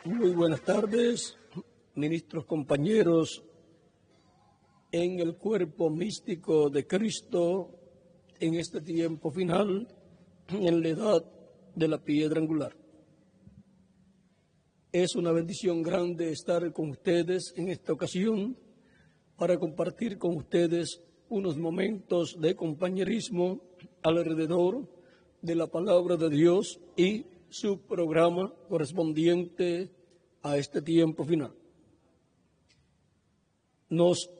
Muy buenas tardes, ministros, compañeros, en el cuerpo místico de Cristo, en este tiempo final, en la edad de la piedra angular. Es una bendición grande estar con ustedes en esta ocasión para compartir con ustedes unos momentos de compañerismo alrededor de la palabra de Dios y su programa correspondiente a este tiempo final. Nos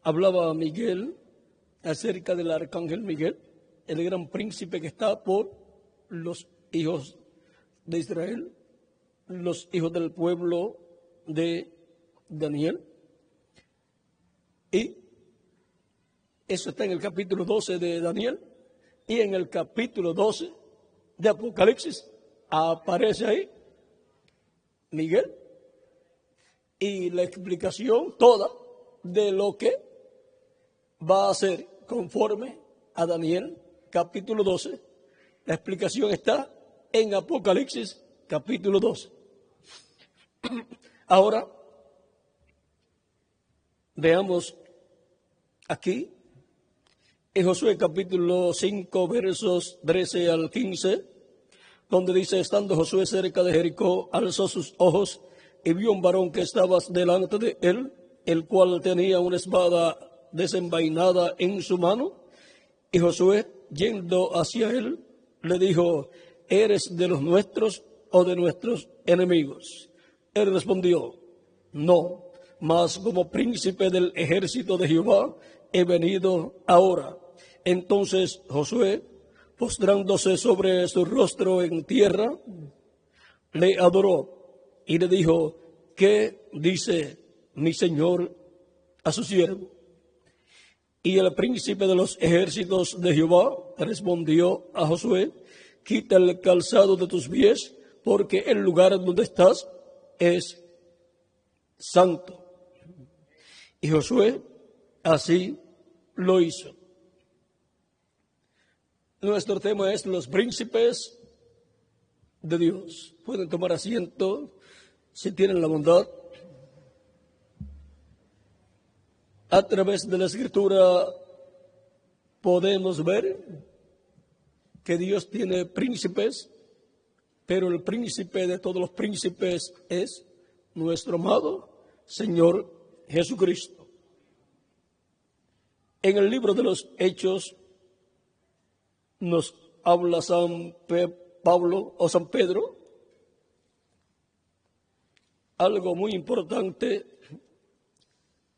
hablaba Miguel acerca del arcángel Miguel, el gran príncipe que está por los hijos de Israel, los hijos del pueblo de Daniel. Y eso está en el capítulo 12 de Daniel, y en el capítulo 12 de Apocalipsis aparece ahí Miguel y la explicación toda de lo que va a hacer conforme a Daniel capítulo 12. La explicación está en Apocalipsis capítulo 12. Ahora veamos aquí en Josué capítulo 5 versos 13 al 15, donde dice: estando Josué cerca de Jericó, alzó sus ojos y vio un varón que estaba delante de él, el cual tenía una espada desenvainada en su mano. Y Josué, yendo hacia él, le dijo: ¿eres de los nuestros o de nuestros enemigos? Él respondió: no, mas como príncipe del ejército de Jehová he venido ahora. Entonces Josué, postrándose sobre su rostro en tierra, le adoró y le dijo: ¿qué dice mi señor a su siervo? Y el príncipe de los ejércitos de Jehová respondió a Josué: quita el calzado de tus pies, porque el lugar donde estás es santo. Y Josué así lo hizo. Nuestro tema es los príncipes de Dios. Pueden tomar asiento si tienen la bondad. A través de la Escritura podemos ver que Dios tiene príncipes, pero el príncipe de todos los príncipes es nuestro amado Señor Jesucristo. En el libro de los Hechos nos habla San Pablo o San Pedro algo muy importante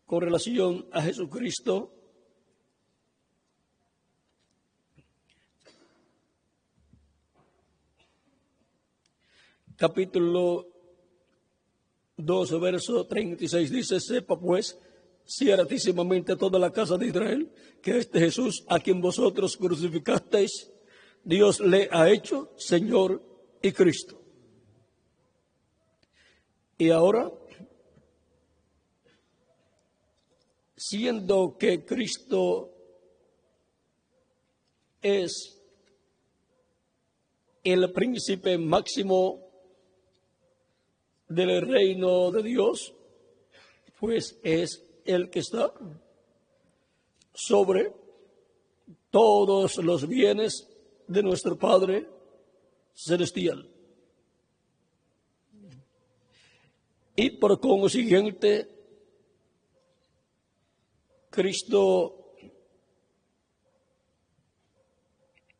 con relación a Jesucristo. Capítulo 2, verso 36 dice: sepa pues ciertísimamente toda la casa de Israel que este Jesús, a quien vosotros crucificasteis, Dios le ha hecho Señor y Cristo. Y ahora, siendo que Cristo es el príncipe máximo del reino de Dios, pues es el que está sobre todos los bienes de nuestro Padre Celestial. Y por consiguiente, Cristo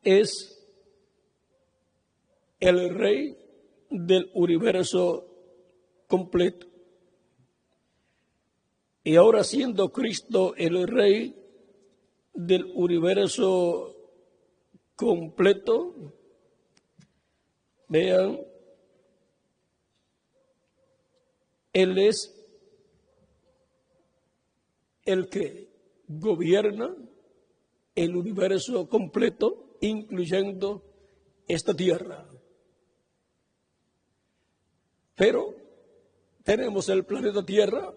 es el Rey del universo completo. Y ahora, siendo Cristo el Rey del universo completo, vean, Él es el que gobierna el universo completo, incluyendo esta tierra. Pero tenemos el planeta Tierra,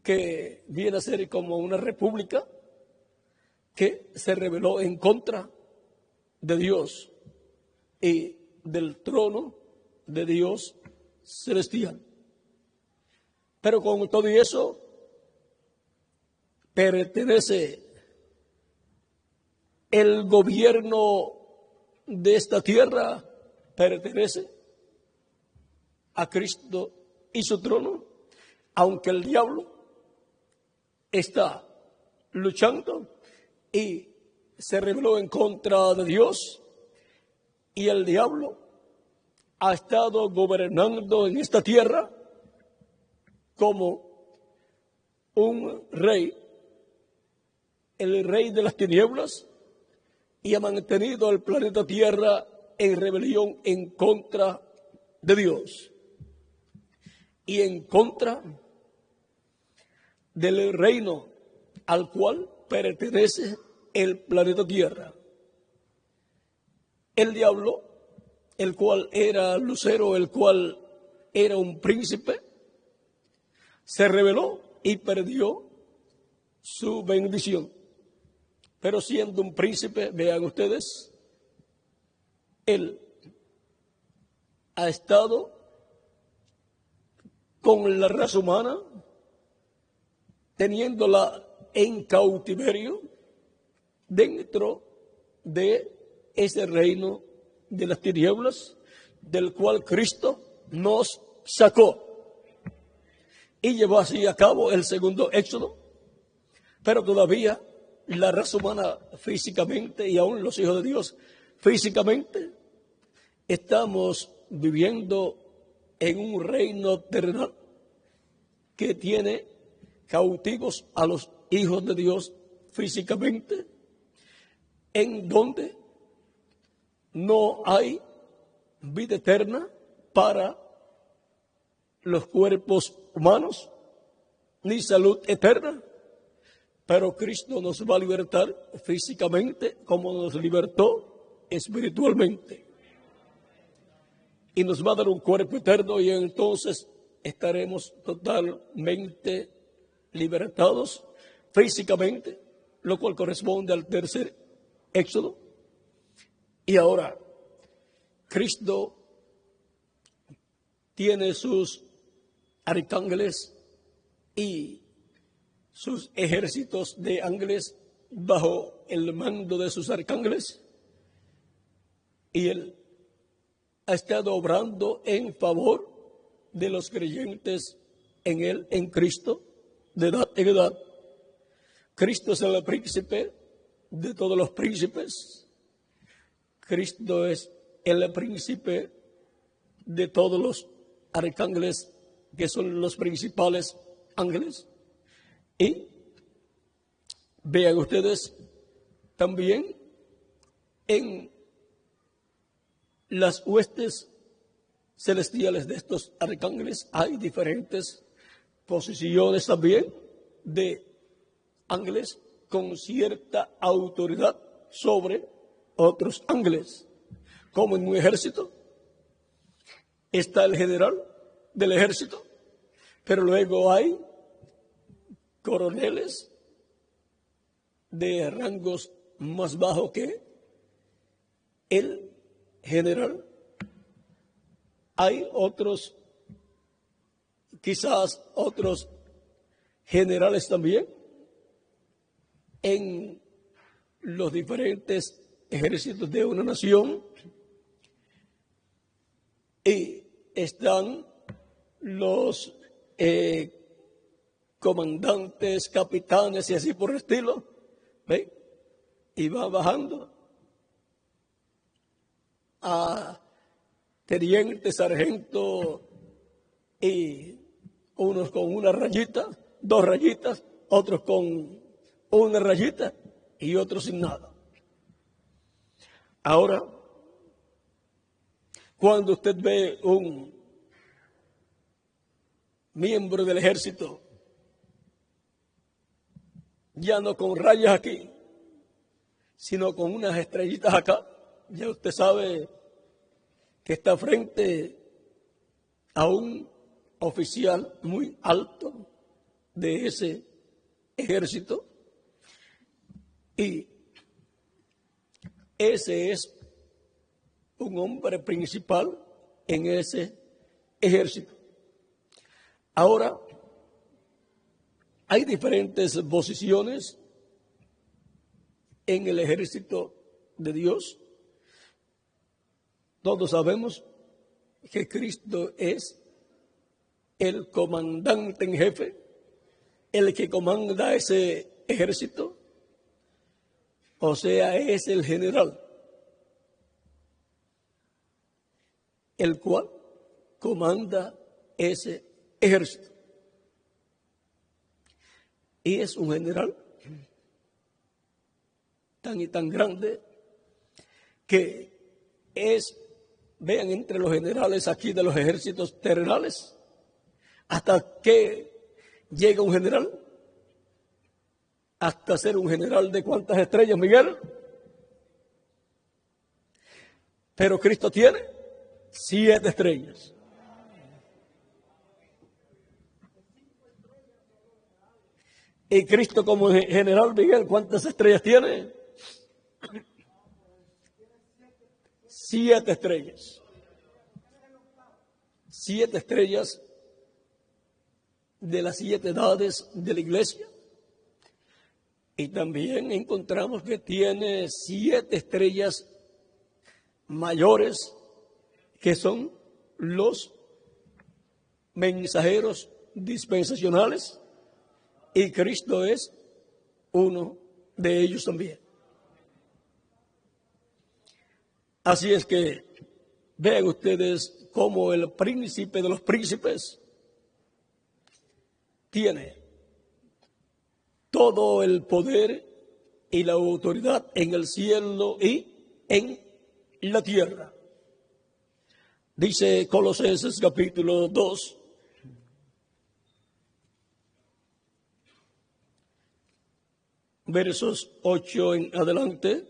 que viene a ser como una república que se rebeló en contra de Dios y del trono de Dios celestial. Pero con todo y eso, pertenece el gobierno de esta tierra, pertenece a Cristo y su trono, aunque el diablo está luchando y se rebeló en contra de Dios, y el diablo ha estado gobernando en esta tierra como un rey, el rey de las tinieblas, y ha mantenido el planeta Tierra en rebelión en contra de Dios y en contra del reino al cual pertenece el planeta Tierra. El diablo, el cual era lucero, el cual era un príncipe, se rebeló y perdió su bendición. Pero siendo un príncipe, vean ustedes, él ha estado con la raza humana, teniéndola en cautiverio dentro de ese reino de las tinieblas, del cual Cristo nos sacó y llevó así a cabo el segundo éxodo. Pero todavía la raza humana físicamente, y aún los hijos de Dios físicamente, estamos viviendo en un reino terrenal que tiene cautivos a los hijos de Dios físicamente, en donde no hay vida eterna para los cuerpos humanos, ni salud eterna. Pero Cristo nos va a libertar físicamente como nos libertó espiritualmente. Y nos va a dar un cuerpo eterno, y entonces estaremos totalmente libertados físicamente, lo cual corresponde al tercer éxodo. Y ahora, Cristo tiene sus arcángeles y sus ejércitos de ángeles bajo el mando de sus arcángeles, y él ha estado obrando en favor de los creyentes en él, en Cristo, de edad en edad. Cristo es el príncipe de todos los príncipes. Cristo es el príncipe de todos los arcángeles, que son los principales ángeles. Y vean ustedes también en las huestes celestiales de estos arcángeles hay diferentes posiciones también de ángeles con cierta autoridad sobre otros ángeles. Como en un ejército está el general del ejército, pero luego hay coroneles de rangos más bajos que el general. Hay otros, quizás otros generales también en los diferentes ejércitos de una nación, y están los comandantes, capitanes y así por el estilo, ¿ven? Y va bajando a teniente, sargento, y unos con una rayita, dos rayitas, otros con una rayita y otros sin nada. Ahora, cuando usted ve un miembro del ejército ya no con rayas aquí, sino con unas estrellitas acá, ya usted sabe que está frente a un oficial muy alto de ese ejército, y ese es un hombre principal en ese ejército. Ahora, hay diferentes posiciones en el ejército de Dios. Todos sabemos que Cristo es el comandante en jefe, el que comanda ese ejército, o sea, es el general, el cual comanda ese ejército. Y es un general tan y tan grande que es, vean, entre los generales aquí de los ejércitos terrenales, hasta que llega un general, hasta ser un general de cuántas estrellas, Miguel. Pero Cristo tiene 7 estrellas. Y Cristo como general, Miguel, ¿cuántas estrellas tiene? 7 estrellas. 7 estrellas de las 7 edades de la iglesia. Y también encontramos que tiene 7 estrellas mayores, que son los mensajeros dispensacionales. Y Cristo es uno de ellos también. Así es que vean ustedes cómo el príncipe de los príncipes tiene todo el poder y la autoridad en el cielo y en la tierra. Dice Colosenses capítulo 2. Versos 8 en adelante.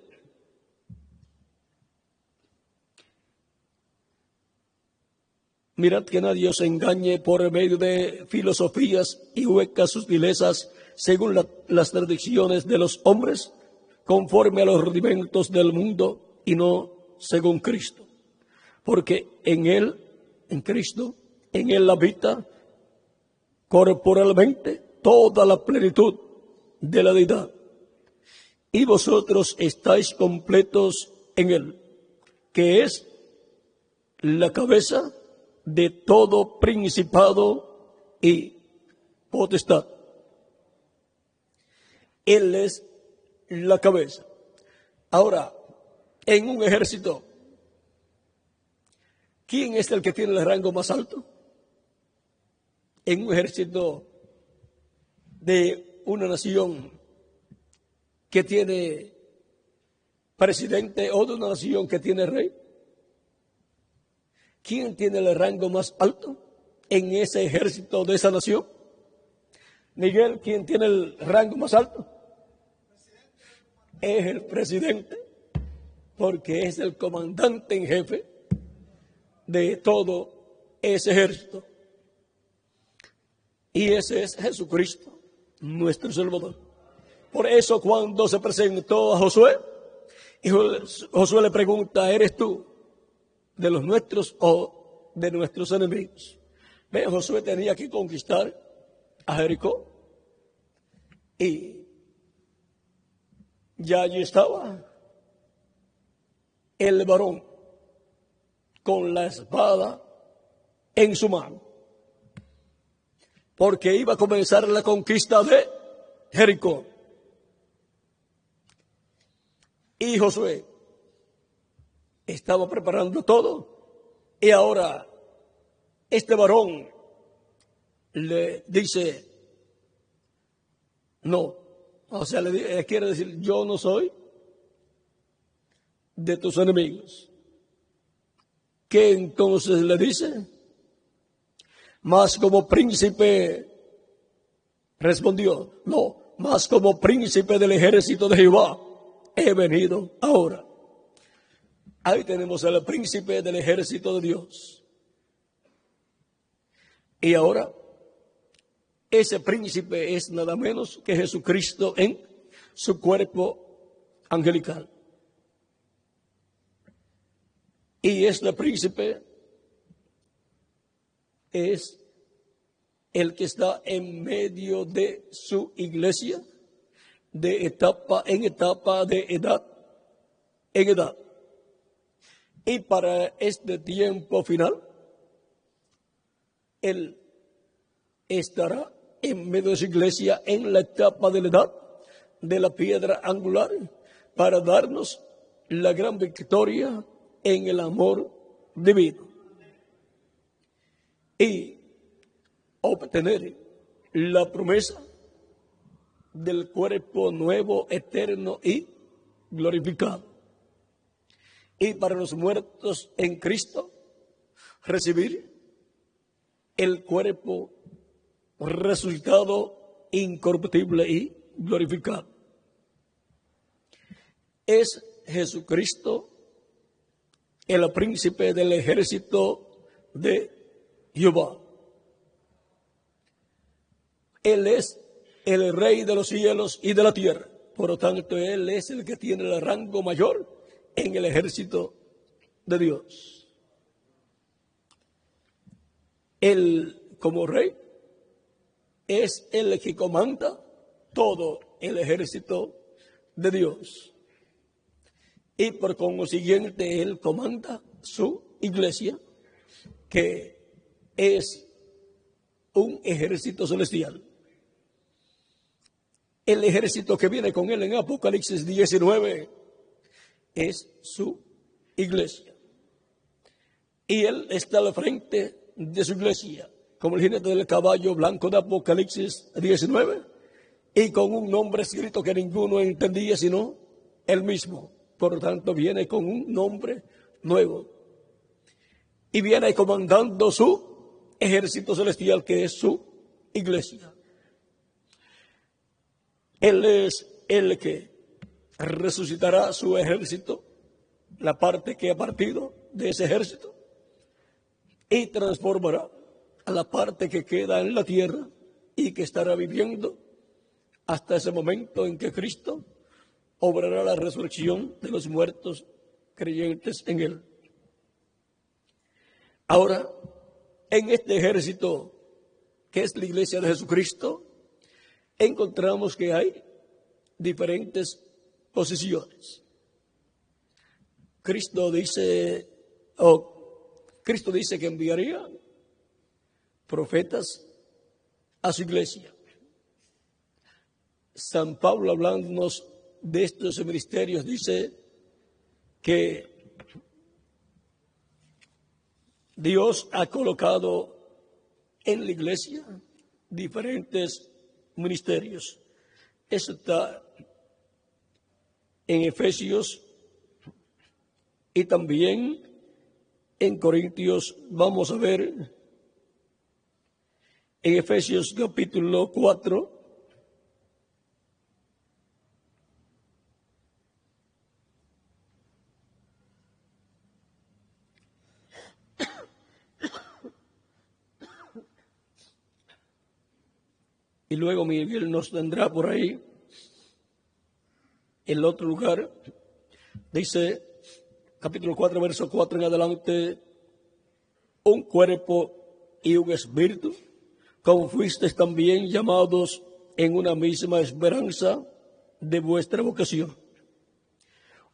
Mirad que nadie os engañe por medio de filosofías y huecas sutilezas, según las tradiciones de los hombres, conforme a los rudimentos del mundo y no según Cristo. Porque en Él, en Cristo, en Él habita corporalmente toda la plenitud de la deidad. Y vosotros estáis completos en Él, que es la cabeza de todo principado y potestad. Él es la cabeza. Ahora, en un ejército, ¿quién es el que tiene el rango más alto? En un ejército de una nación que tiene presidente o de una nación que tiene rey. ¿Quién tiene el rango más alto en ese ejército de esa nación? Miguel, ¿quién tiene el rango más alto? Es el presidente, porque es el comandante en jefe de todo ese ejército. Y ese es Jesucristo, nuestro Salvador. Por eso cuando se presentó a Josué, y Josué le pregunta, ¿eres tú de los nuestros o de nuestros enemigos? Ve, Josué tenía que conquistar a Jericó. Y ya allí estaba el varón con la espada en su mano, porque iba a comenzar la conquista de Jericó. Y Josué estaba preparando todo, y ahora este varón le dice, no, o sea, le quiere decir, yo no soy de tus enemigos. ¿Qué entonces le dice? Mas como príncipe, respondió, no, mas como príncipe del ejército de Jehová he venido ahora. Ahí tenemos al príncipe del ejército de Dios. Y ahora, ese príncipe es nada menos que Jesucristo en su cuerpo angelical. Y este príncipe es el que está en medio de su iglesia, de etapa en etapa, de edad en edad. Y para este tiempo final, Él estará en medio de su iglesia en la etapa de la edad de la piedra angular para darnos la gran victoria en el amor divino y obtener la promesa del cuerpo nuevo, eterno y glorificado. Y para los muertos en Cristo, recibir el cuerpo resucitado, incorruptible y glorificado. Es Jesucristo el príncipe del ejército de Jehová. Él es el rey de los cielos y de la tierra. Por lo tanto, Él es el que tiene el rango mayor en el ejército de Dios. Él, como rey, es el que comanda todo el ejército de Dios. Y por consiguiente, Él comanda su iglesia, que es un ejército celestial. El ejército que viene con Él en Apocalipsis 19 es su iglesia. Y Él está al frente de su iglesia, como el jinete del caballo blanco de Apocalipsis 19, y con un nombre escrito que ninguno entendía sino Él mismo. Por lo tanto, viene con un nombre nuevo. Y viene comandando su ejército celestial, que es su iglesia. Él es el que resucitará su ejército, la parte que ha partido de ese ejército, y transformará a la parte que queda en la tierra y que estará viviendo hasta ese momento en que Cristo obrará la resurrección de los muertos creyentes en Él. Ahora, en este ejército que es la iglesia de Jesucristo, encontramos que hay diferentes posiciones. Cristo dice que enviaría profetas a su iglesia. San Pablo, hablándonos de estos ministerios, dice que Dios ha colocado en la iglesia diferentes ministerios. Eso está en Efesios y también en Corintios. Vamos a ver en Efesios capítulo 4. Y luego Miguel nos tendrá por ahí el otro lugar. Dice, capítulo 4, verso 4 en adelante: un cuerpo y un espíritu, como fuisteis también llamados en una misma esperanza de vuestra vocación.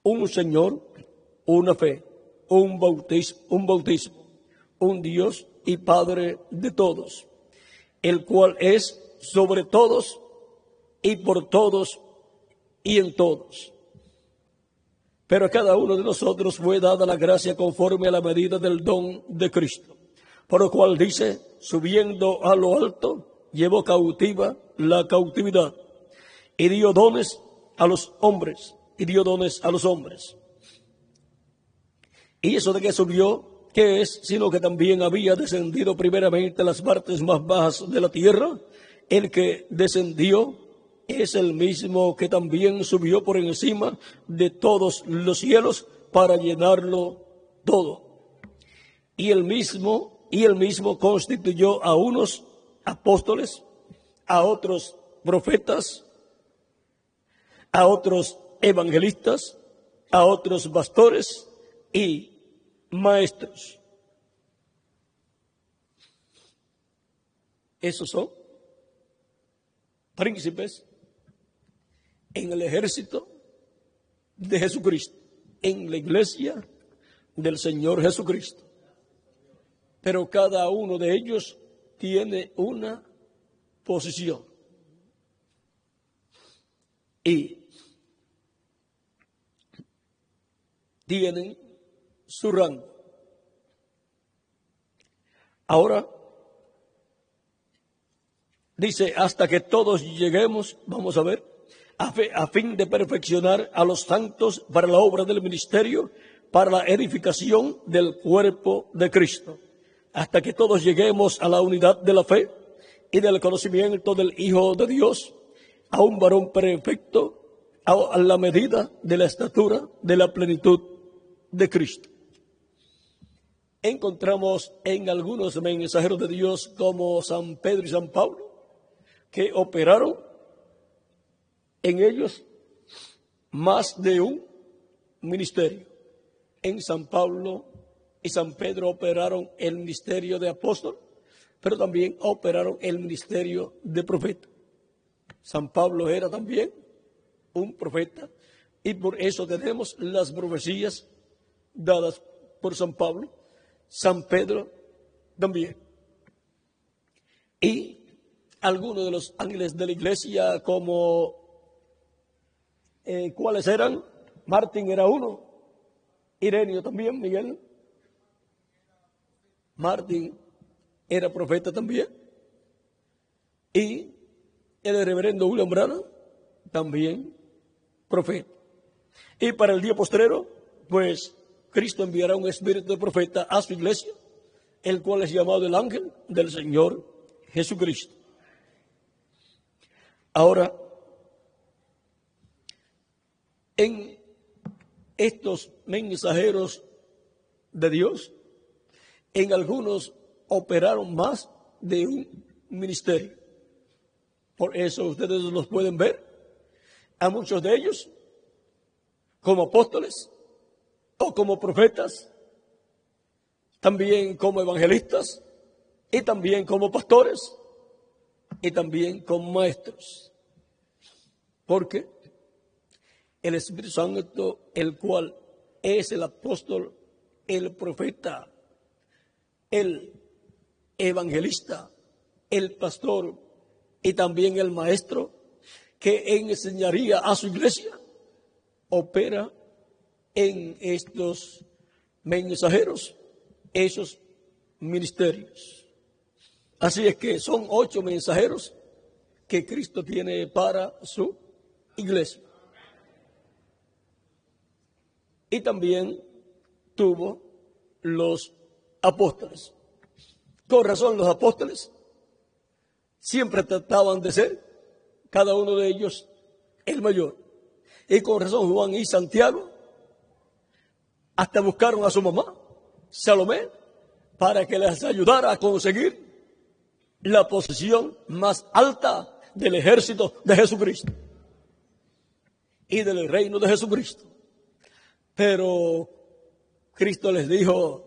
Un Señor, una fe, un bautismo, un Dios y Padre de todos, el cual es sobre todos y por todos y en todos. Pero a cada uno de nosotros fue dada la gracia conforme a la medida del don de Cristo. Por lo cual dice, subiendo a lo alto, llevó cautiva la cautividad y dio dones a los hombres, Y eso de que subió, ¿qué es? Sino que también había descendido primeramente a las partes más bajas de la tierra. El que descendió es el mismo que también subió por encima de todos los cielos para llenarlo todo. Y el mismo constituyó a unos apóstoles, a otros profetas, a otros evangelistas, a otros pastores y maestros. Esos son príncipes en el ejército de Jesucristo, en la iglesia del Señor Jesucristo. Pero cada uno de ellos tiene una posición. Y tienen su rango. Ahora, dice, hasta que todos lleguemos, vamos a ver, a fin de perfeccionar a los santos para la obra del ministerio, para la edificación del cuerpo de Cristo, hasta que todos lleguemos a la unidad de la fe y del conocimiento del Hijo de Dios, a un varón perfecto, a la medida de la estatura de la plenitud de Cristo. Encontramos en algunos mensajeros de Dios como San Pedro y San Pablo, que operaron en ellos más de un ministerio. En San Pablo y San Pedro operaron el ministerio de apóstol, pero también operaron el ministerio de profeta. San Pablo era también un profeta y por eso tenemos las profecías dadas por San Pablo, San Pedro también. Y algunos de los ángeles de la iglesia como ¿cuáles eran? Martín era uno, Ireneo también, Miguel. Martín era profeta también. Y el reverendo William Branham también profeta. Y para el día postrero, pues Cristo enviará un espíritu de profeta a su iglesia, el cual es llamado el ángel del Señor Jesucristo. Ahora, en estos mensajeros de Dios, en algunos operaron más de un ministerio. Por eso ustedes los pueden ver, a muchos de ellos, como apóstoles o como profetas, también como evangelistas y también como pastores y también como maestros. Porque el Espíritu Santo, el cual es el apóstol, el profeta, el evangelista, el pastor y también el maestro que enseñaría a su iglesia, opera en estos mensajeros, esos ministerios. Así es que son 8 mensajeros que Cristo tiene para su iglesia. Y también tuvo los apóstoles. Con razón los apóstoles siempre trataban de ser, cada uno de ellos, el mayor. Y con razón Juan y Santiago hasta buscaron a su mamá, Salomé, para que les ayudara a conseguir la posición más alta del ejército de Jesucristo y del reino de Jesucristo. Pero Cristo les dijo,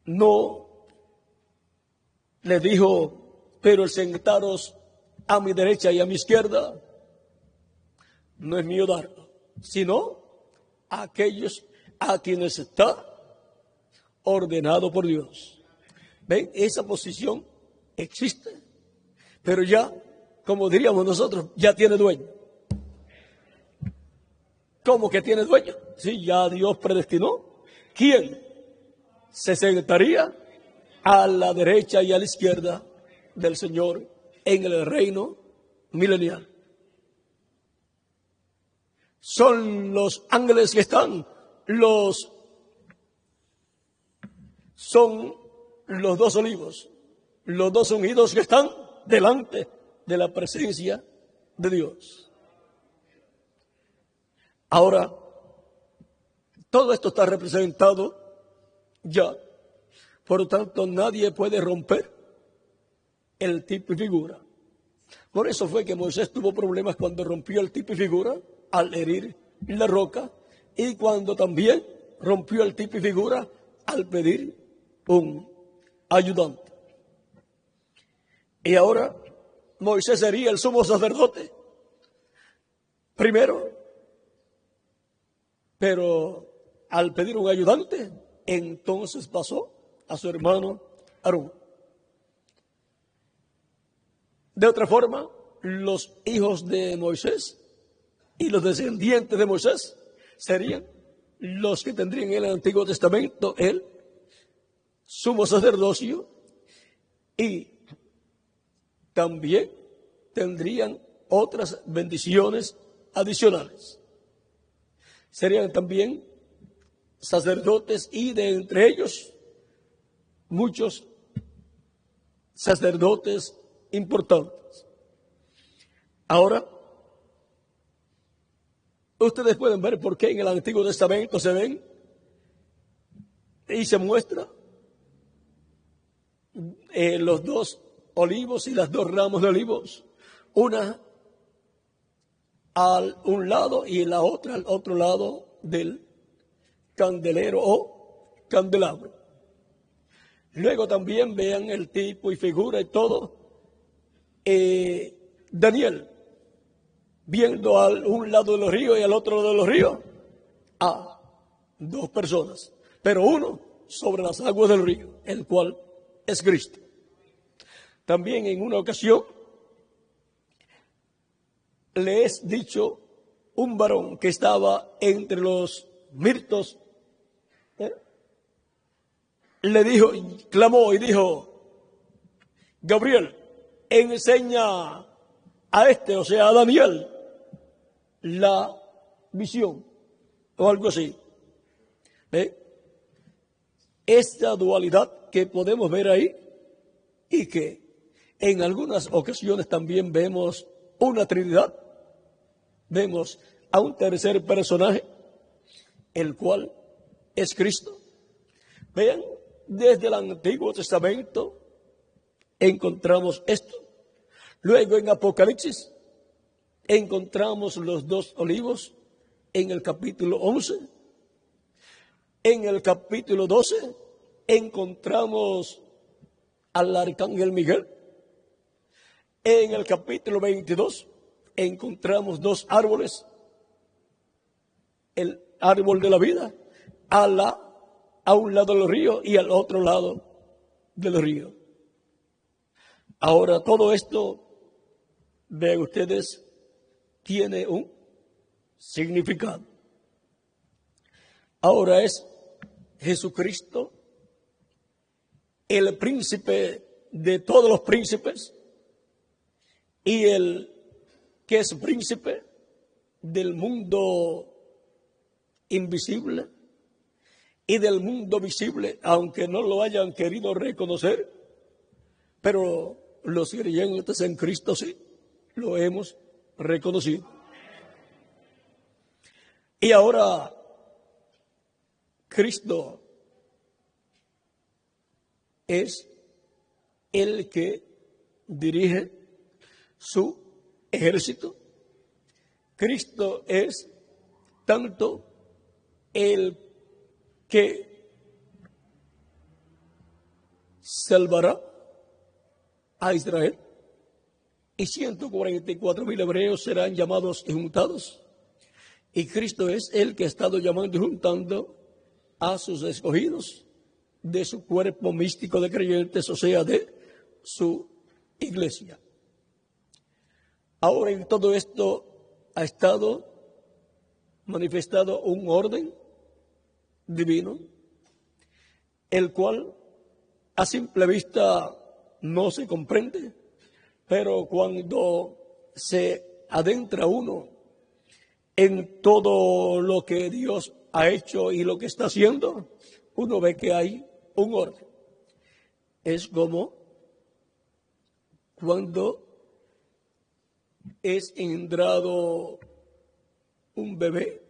no, les dijo, pero el sentaros a mi derecha y a mi izquierda no es mío darlo, sino a aquellos a quienes está ordenado por Dios. ¿Ven? Esa posición existe, pero ya, como diríamos nosotros, ya tiene dueño. ¿Cómo que tiene dueño? Sí, ya Dios predestinó. ¿Quién se sentaría a la derecha y a la izquierda del Señor en el reino milenial? Son los ángeles que están, son los 2 olivos, los 2 ungidos que están delante de la presencia de Dios. Ahora, todo esto está representado ya, por lo tanto nadie puede romper el tipo y figura. Por eso fue que Moisés tuvo problemas cuando rompió el tipo y figura al herir la roca y cuando también rompió el tipo y figura al pedir un ayudante. Y ahora Moisés sería el sumo sacerdote primero, pero al pedir un ayudante, entonces pasó a su hermano Aarón. De otra forma, los hijos de Moisés y los descendientes de Moisés serían los que tendrían en el Antiguo Testamento el sumo sacerdocio y también tendrían otras bendiciones adicionales. Serían también sacerdotes y de entre ellos muchos sacerdotes importantes. Ahora, ustedes pueden ver por qué en el Antiguo Testamento se ven y se muestra los dos olivos y las dos ramos de olivos, una al un lado y la otra al otro lado del candelero o candelabro. Luego también vean el tipo y figura y todo. Daniel, viendo a un lado de los ríos y al otro lado de los ríos, a dos personas, pero uno sobre las aguas del río, el cual es Cristo. También en una ocasión le es dicho un varón que estaba entre los mirtos, le dijo, clamó y dijo, Gabriel, enseña a este, o sea, a Daniel, la visión, o algo así. Esta dualidad que podemos ver ahí y que en algunas ocasiones también vemos una trinidad, vemos a un tercer personaje, el cual es Cristo. Vean, desde el Antiguo Testamento encontramos esto. Luego en Apocalipsis encontramos los dos olivos en el capítulo 11. En el capítulo 12 encontramos al arcángel Miguel. En el capítulo 22 encontramos dos árboles, el árbol de la vida a un lado del río y al otro lado del río. Ahora todo esto, vean ustedes, tiene un significado. Ahora es Jesucristo, el príncipe de todos los príncipes y el que es príncipe del mundo invisible y del mundo visible, aunque no lo hayan querido reconocer, pero los creyentes en Cristo sí lo hemos reconocido. Y ahora Cristo es el que dirige su ejército. Cristo es tanto el que salvará a Israel y 144,000 hebreos serán llamados y juntados. Y Cristo es el que ha estado llamando y juntando a sus escogidos de su cuerpo místico de creyentes, o sea, de su iglesia. Ahora en todo esto ha estado manifestado un orden divino, el cual a simple vista no se comprende, pero cuando se adentra uno en todo lo que Dios ha hecho y lo que está haciendo, uno ve que hay un orden. Es como cuando es engendrado un bebé,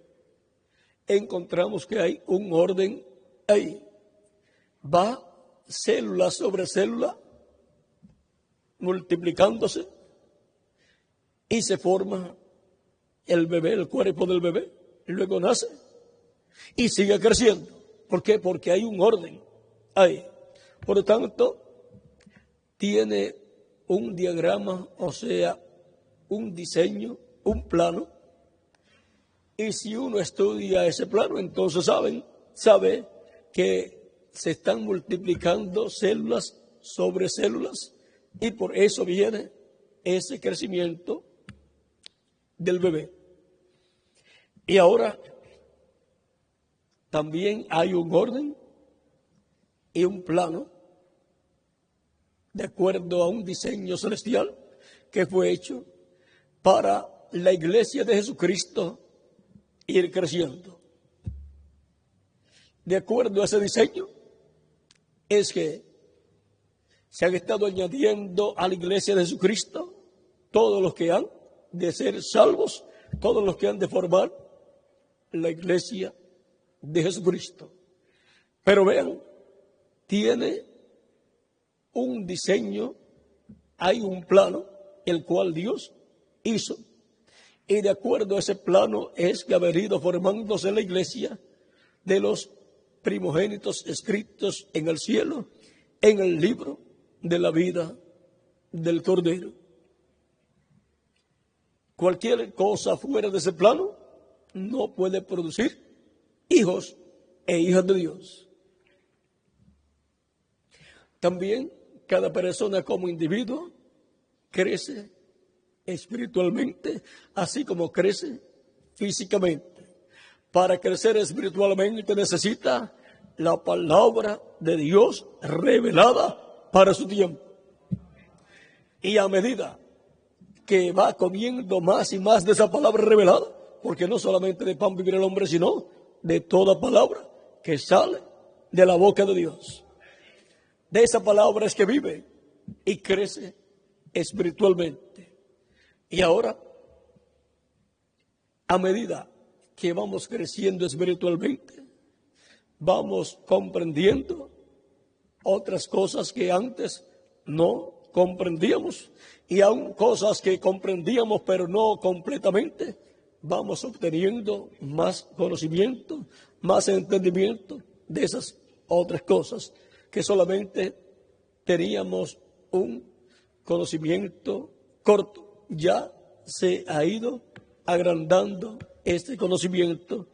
encontramos que hay un orden ahí. Va célula sobre célula, multiplicándose, y se forma el bebé, el cuerpo del bebé, y luego nace y sigue creciendo. ¿Por qué? Porque hay un orden ahí. Por lo tanto, tiene un diagrama, o sea, un diseño, un plano. Y si uno estudia ese plano, entonces sabe que se están multiplicando células sobre células, y por eso viene ese crecimiento del bebé. Y ahora también hay un orden y un plano de acuerdo a un diseño celestial que fue hecho para la iglesia de Jesucristo ir creciendo. De acuerdo a ese diseño es que se han estado añadiendo a la iglesia de Jesucristo todos los que han de ser salvos, todos los que han de formar la iglesia de Jesucristo. Pero vean, tiene un diseño, hay un plano, el cual Dios hizo, y de acuerdo a ese plano es que ha venido formándose la iglesia de los primogénitos escritos en el cielo, en el libro de la vida del Cordero. Cualquier cosa fuera de ese plano no puede producir hijos e hijas de Dios. También cada persona como individuo crece espiritualmente, así como crece físicamente. Para crecer espiritualmente necesita la palabra de Dios revelada para su tiempo. Y a medida que va comiendo más y más de esa palabra revelada, porque no solamente de pan vivirá el hombre, sino de toda palabra que sale de la boca de Dios. De esa palabra es que vive y crece espiritualmente. Y ahora, a medida que vamos creciendo espiritualmente, vamos comprendiendo otras cosas que antes no comprendíamos, y aún cosas que comprendíamos pero no completamente, vamos obteniendo más conocimiento, más entendimiento de esas otras cosas que solamente teníamos un conocimiento corto. Ya se ha ido agrandando este conocimiento.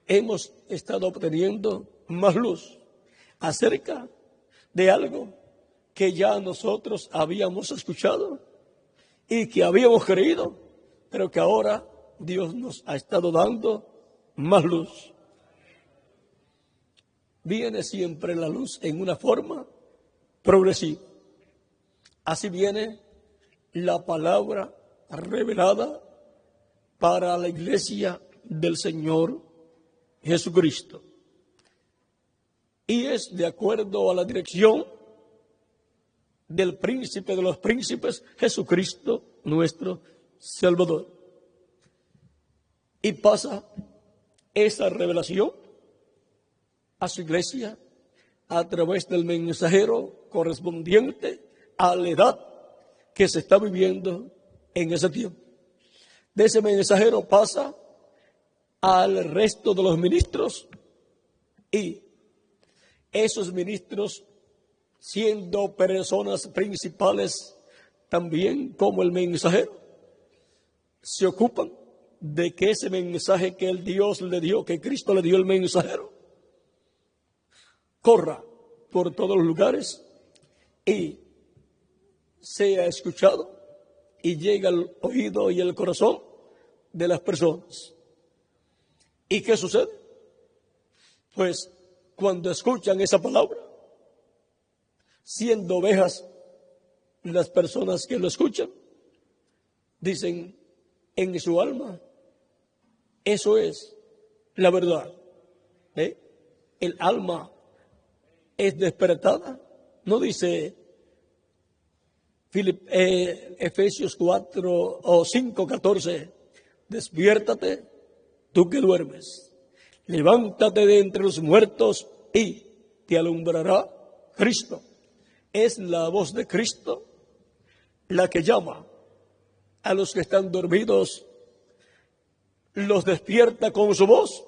Hemos estado obteniendo más luz acerca de algo que ya nosotros habíamos escuchado y que habíamos creído, pero que ahora Dios nos ha estado dando más luz. Viene siempre la luz en una forma progresiva. Así viene la palabra revelada para la iglesia del Señor Jesucristo. Y es de acuerdo a la dirección del príncipe de los príncipes, Jesucristo, nuestro Salvador. Y pasa esa revelación a su iglesia a través del mensajero correspondiente a la edad que se está viviendo en ese tiempo. De ese mensajero pasa al resto de los ministros, y esos ministros, siendo personas principales también como el mensajero, se ocupan de que ese mensaje que el Dios le dio, que Cristo le dio el mensajero, corra por todos los lugares y sea escuchado y llegue al oído y el corazón de las personas. ¿Y qué sucede? Pues cuando escuchan esa palabra, siendo ovejas las personas que lo escuchan, dicen en su alma, eso es la verdad. El alma es despertada. No dice Efesios 4 o 5:14, despiértate tú que duermes, levántate de entre los muertos y te alumbrará Cristo. Es la voz de Cristo la que llama a los que están dormidos, los despierta con su voz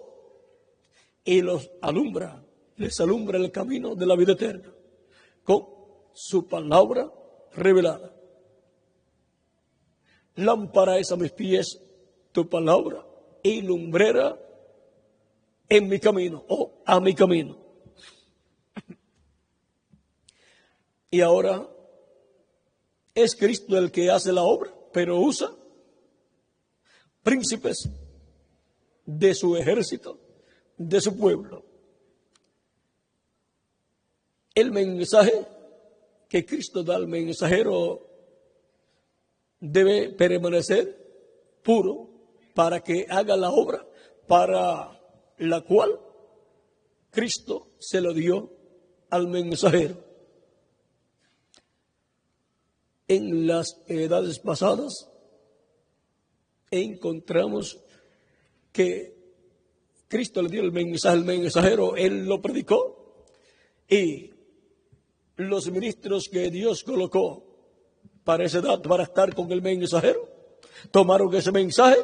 y los alumbra, les alumbra el camino de la vida eterna con su palabra revelada. lámpara es a mis pies tu palabra y lumbrera en mi camino o a mi camino. Y ahora es Cristo el que hace la obra, pero usa príncipes de su ejército, de su pueblo. El mensaje que Cristo da al mensajero debe permanecer puro para que haga la obra para la cual Cristo se lo dio al mensajero. En las edades pasadas encontramos que Cristo le dio el mensaje al mensajero, él lo predicó, y los ministros que Dios colocó para esa edad, para estar con el mensajero, tomaron ese mensaje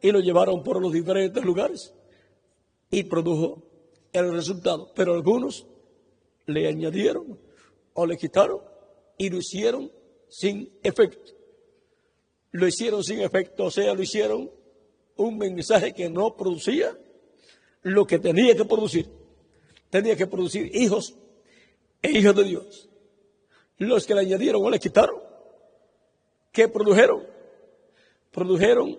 y lo llevaron por los diferentes lugares y produjo el resultado. Pero algunos le añadieron o le quitaron y lo hicieron sin efecto. Lo hicieron sin efecto, o sea, lo hicieron un mensaje que no producía lo que tenía que producir. Tenía que producir hijos e hijas de Dios. Los que le añadieron o le quitaron, ¿qué produjeron? Produjeron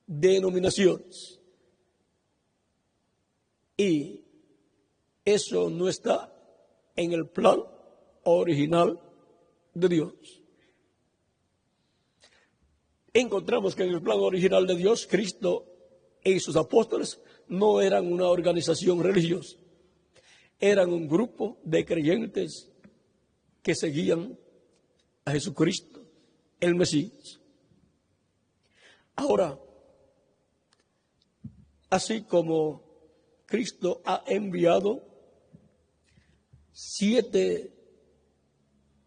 denominaciones. Y eso no está en el plan original de Dios. Encontramos que en el plan original de Dios, Cristo y sus apóstoles no eran una organización religiosa. Eran un grupo de creyentes que seguían a Jesucristo, el Mesías. Ahora, así como Cristo ha enviado 7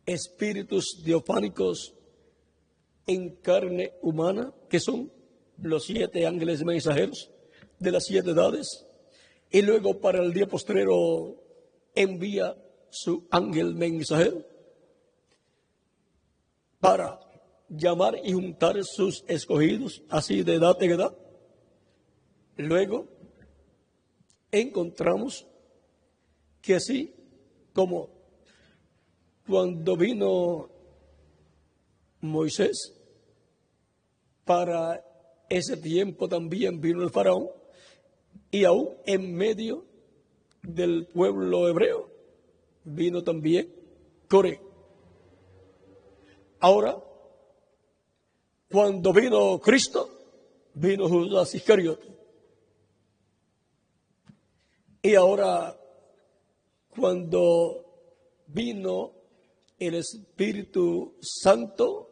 espíritus teofánicos en carne humana, que son los 7 ángeles mensajeros de las 7 edades, y luego para el día postrero envía su ángel mensajero para llamar y juntar sus escogidos, así de edad en edad. Luego encontramos que así como cuando vino Moisés, para ese tiempo también vino el faraón, y aún en medio del pueblo hebreo vino también Coré. Ahora, cuando vino Cristo, vino Judas Iscariote. Y ahora, cuando vino el Espíritu Santo,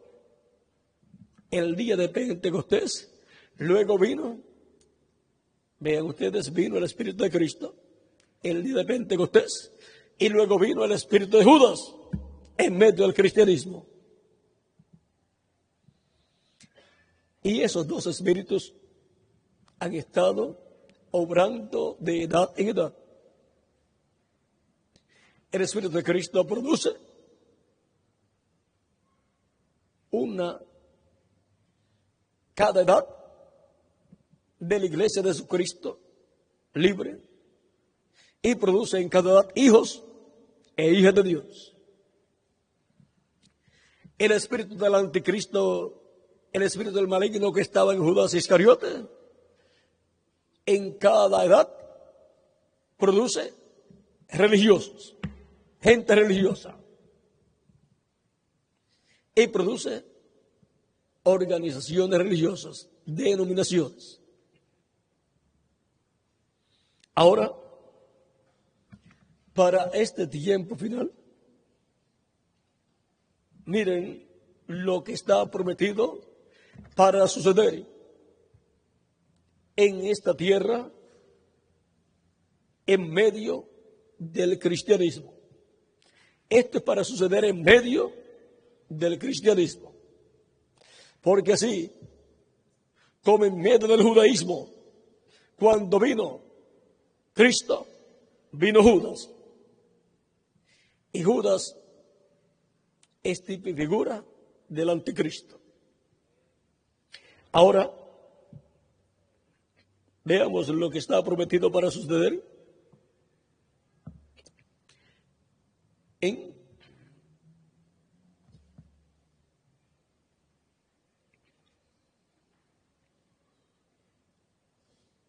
el día de Pentecostés, luego vino, vean ustedes, vino el Espíritu de Cristo, el día de Pentecostés, y luego vino el Espíritu de Judas en medio del cristianismo. Y esos 2 espíritus han estado obrando de edad en edad. El Espíritu de Cristo produce cada edad de la iglesia de Jesucristo libre, y produce en cada edad hijos e hijas de Dios. El espíritu del anticristo, el espíritu del maligno que estaba en Judas Iscariote, en cada edad produce religiosos, gente religiosa, y produce organizaciones religiosas, denominaciones. Ahora, para este tiempo final, miren lo que está prometido para suceder en esta tierra en medio del cristianismo. Esto es para suceder en medio del cristianismo. Porque así, como en medio del judaísmo, cuando vino Cristo, vino Judas. Y Judas es tipo y figura del anticristo. Ahora, veamos lo que está prometido para suceder en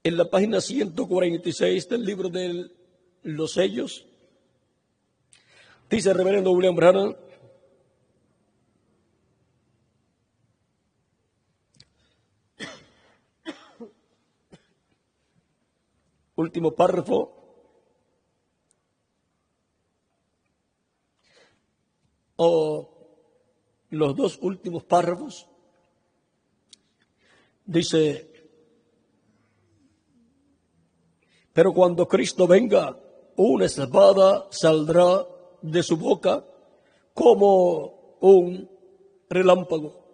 la página 146 del libro de los sellos. Dice el reverendo William Branham: último párrafo, o los dos últimos párrafos, dice: pero cuando Cristo venga, una espada saldrá de su boca como un relámpago,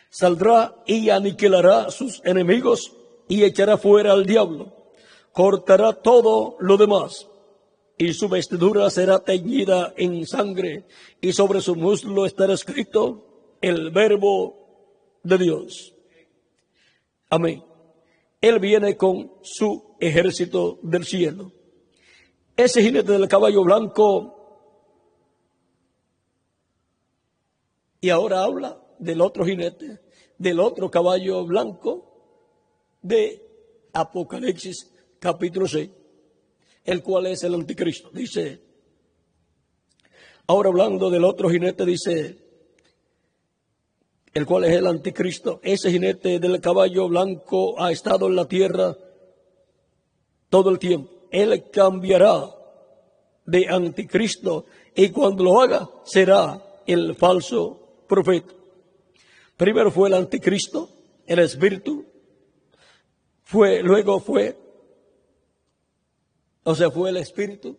Saldrá y aniquilará a sus enemigos y echará fuera al diablo. Cortará todo lo demás, y su vestidura será teñida en sangre, y sobre su muslo estará escrito el verbo de Dios. Amén. Él viene con su ejército del cielo. Ese jinete del caballo blanco, y ahora habla del otro jinete, del otro caballo blanco de Apocalipsis capítulo 6, el cual es el anticristo. Dice, ahora hablando del otro jinete, dice, el cual es el anticristo. Ese jinete del caballo blanco ha estado en la tierra todo el tiempo. Él cambiará de anticristo, y cuando lo haga será el falso profeta. Primero fue el anticristo, el espíritu, fue el espíritu,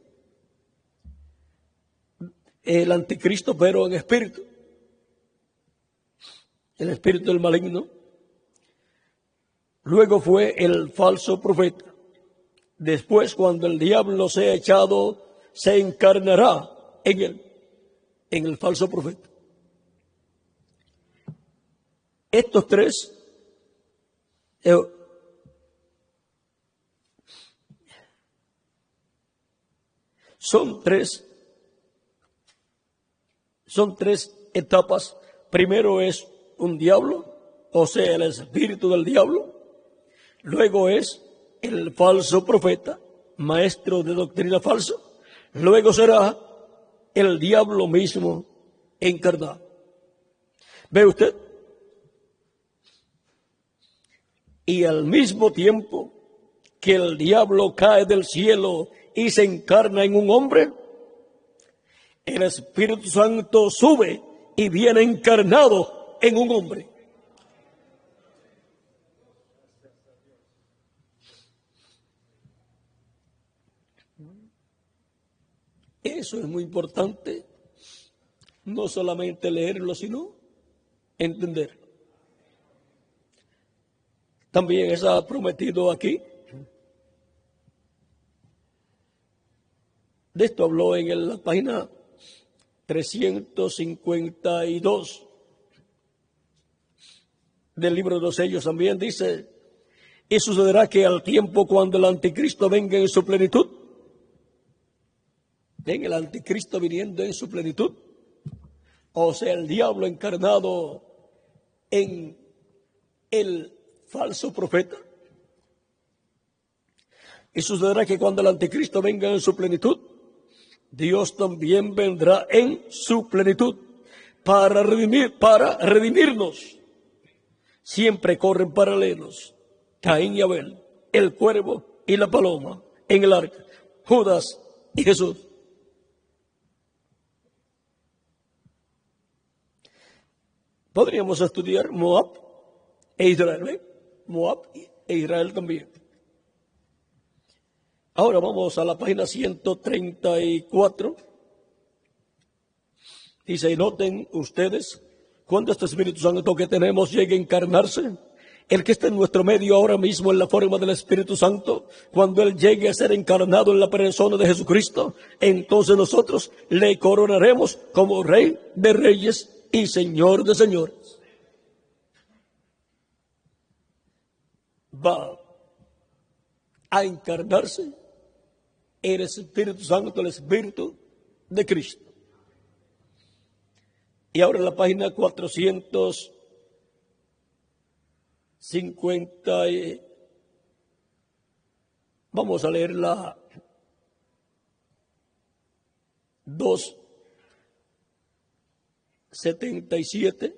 el anticristo, pero en espíritu, el espíritu del maligno. Luego fue el falso profeta. Después, cuando el diablo sea echado, se encarnará en él, en el falso profeta. Estos tres son tres etapas. Primero es un diablo, o sea, el espíritu del diablo. Luego es el falso profeta, maestro de doctrina falsa. Luego será el diablo mismo encarnado. ¿Ve usted? Y al mismo tiempo que el diablo cae del cielo y se encarna en un hombre, el Espíritu Santo sube y viene encarnado en un hombre. Eso es muy importante, no solamente leerlo, sino entenderlo. También está prometido aquí. De esto habló en la página 352 del libro de los sellos. También dice, y sucederá que al tiempo cuando el anticristo venga en su plenitud, ven el anticristo viniendo en su plenitud, o sea, el diablo encarnado en el falso profeta. Y sucederá que cuando el anticristo venga en su plenitud, Dios también vendrá en su plenitud para redimirnos. Siempre corren paralelos: Caín y Abel, el cuervo y la paloma en el arca, Judas y Jesús. Podríamos estudiar Moab e Israel, Moab e Israel también. Ahora vamos a la página 134. Dice, y noten ustedes, cuando este Espíritu Santo que tenemos llegue a encarnarse, el que está en nuestro medio ahora mismo en la forma del Espíritu Santo, cuando Él llegue a ser encarnado en la persona de Jesucristo, entonces nosotros le coronaremos como Rey de Reyes y Señor de Señores. va a encarnarse el Espíritu Santo, el Espíritu de Cristo. Y ahora en la página 450, vamos a leer la 277.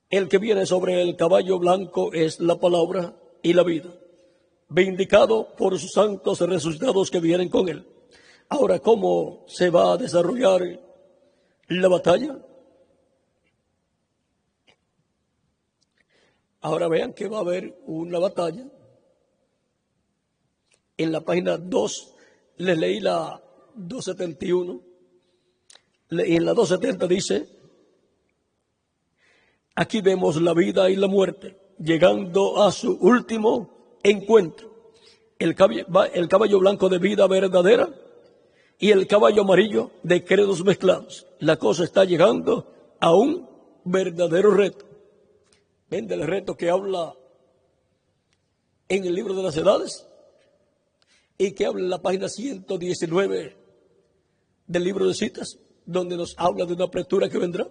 El que viene sobre el caballo blanco es la palabra y la vida, vindicado por sus santos resucitados que vienen con él. Ahora, ¿cómo se va a desarrollar la batalla? Ahora vean que va a haber una batalla. En la página 2, les leí la 271, y en la 270 dice, aquí vemos la vida y la muerte, llegando a su último encuentro. El caballo blanco de vida verdadera y el caballo amarillo de credos mezclados. La cosa está llegando a un verdadero reto. ¿Ven del reto que habla en el libro de las edades? Y que habla en la página 119 del libro de citas, donde nos habla de una apertura que vendrá.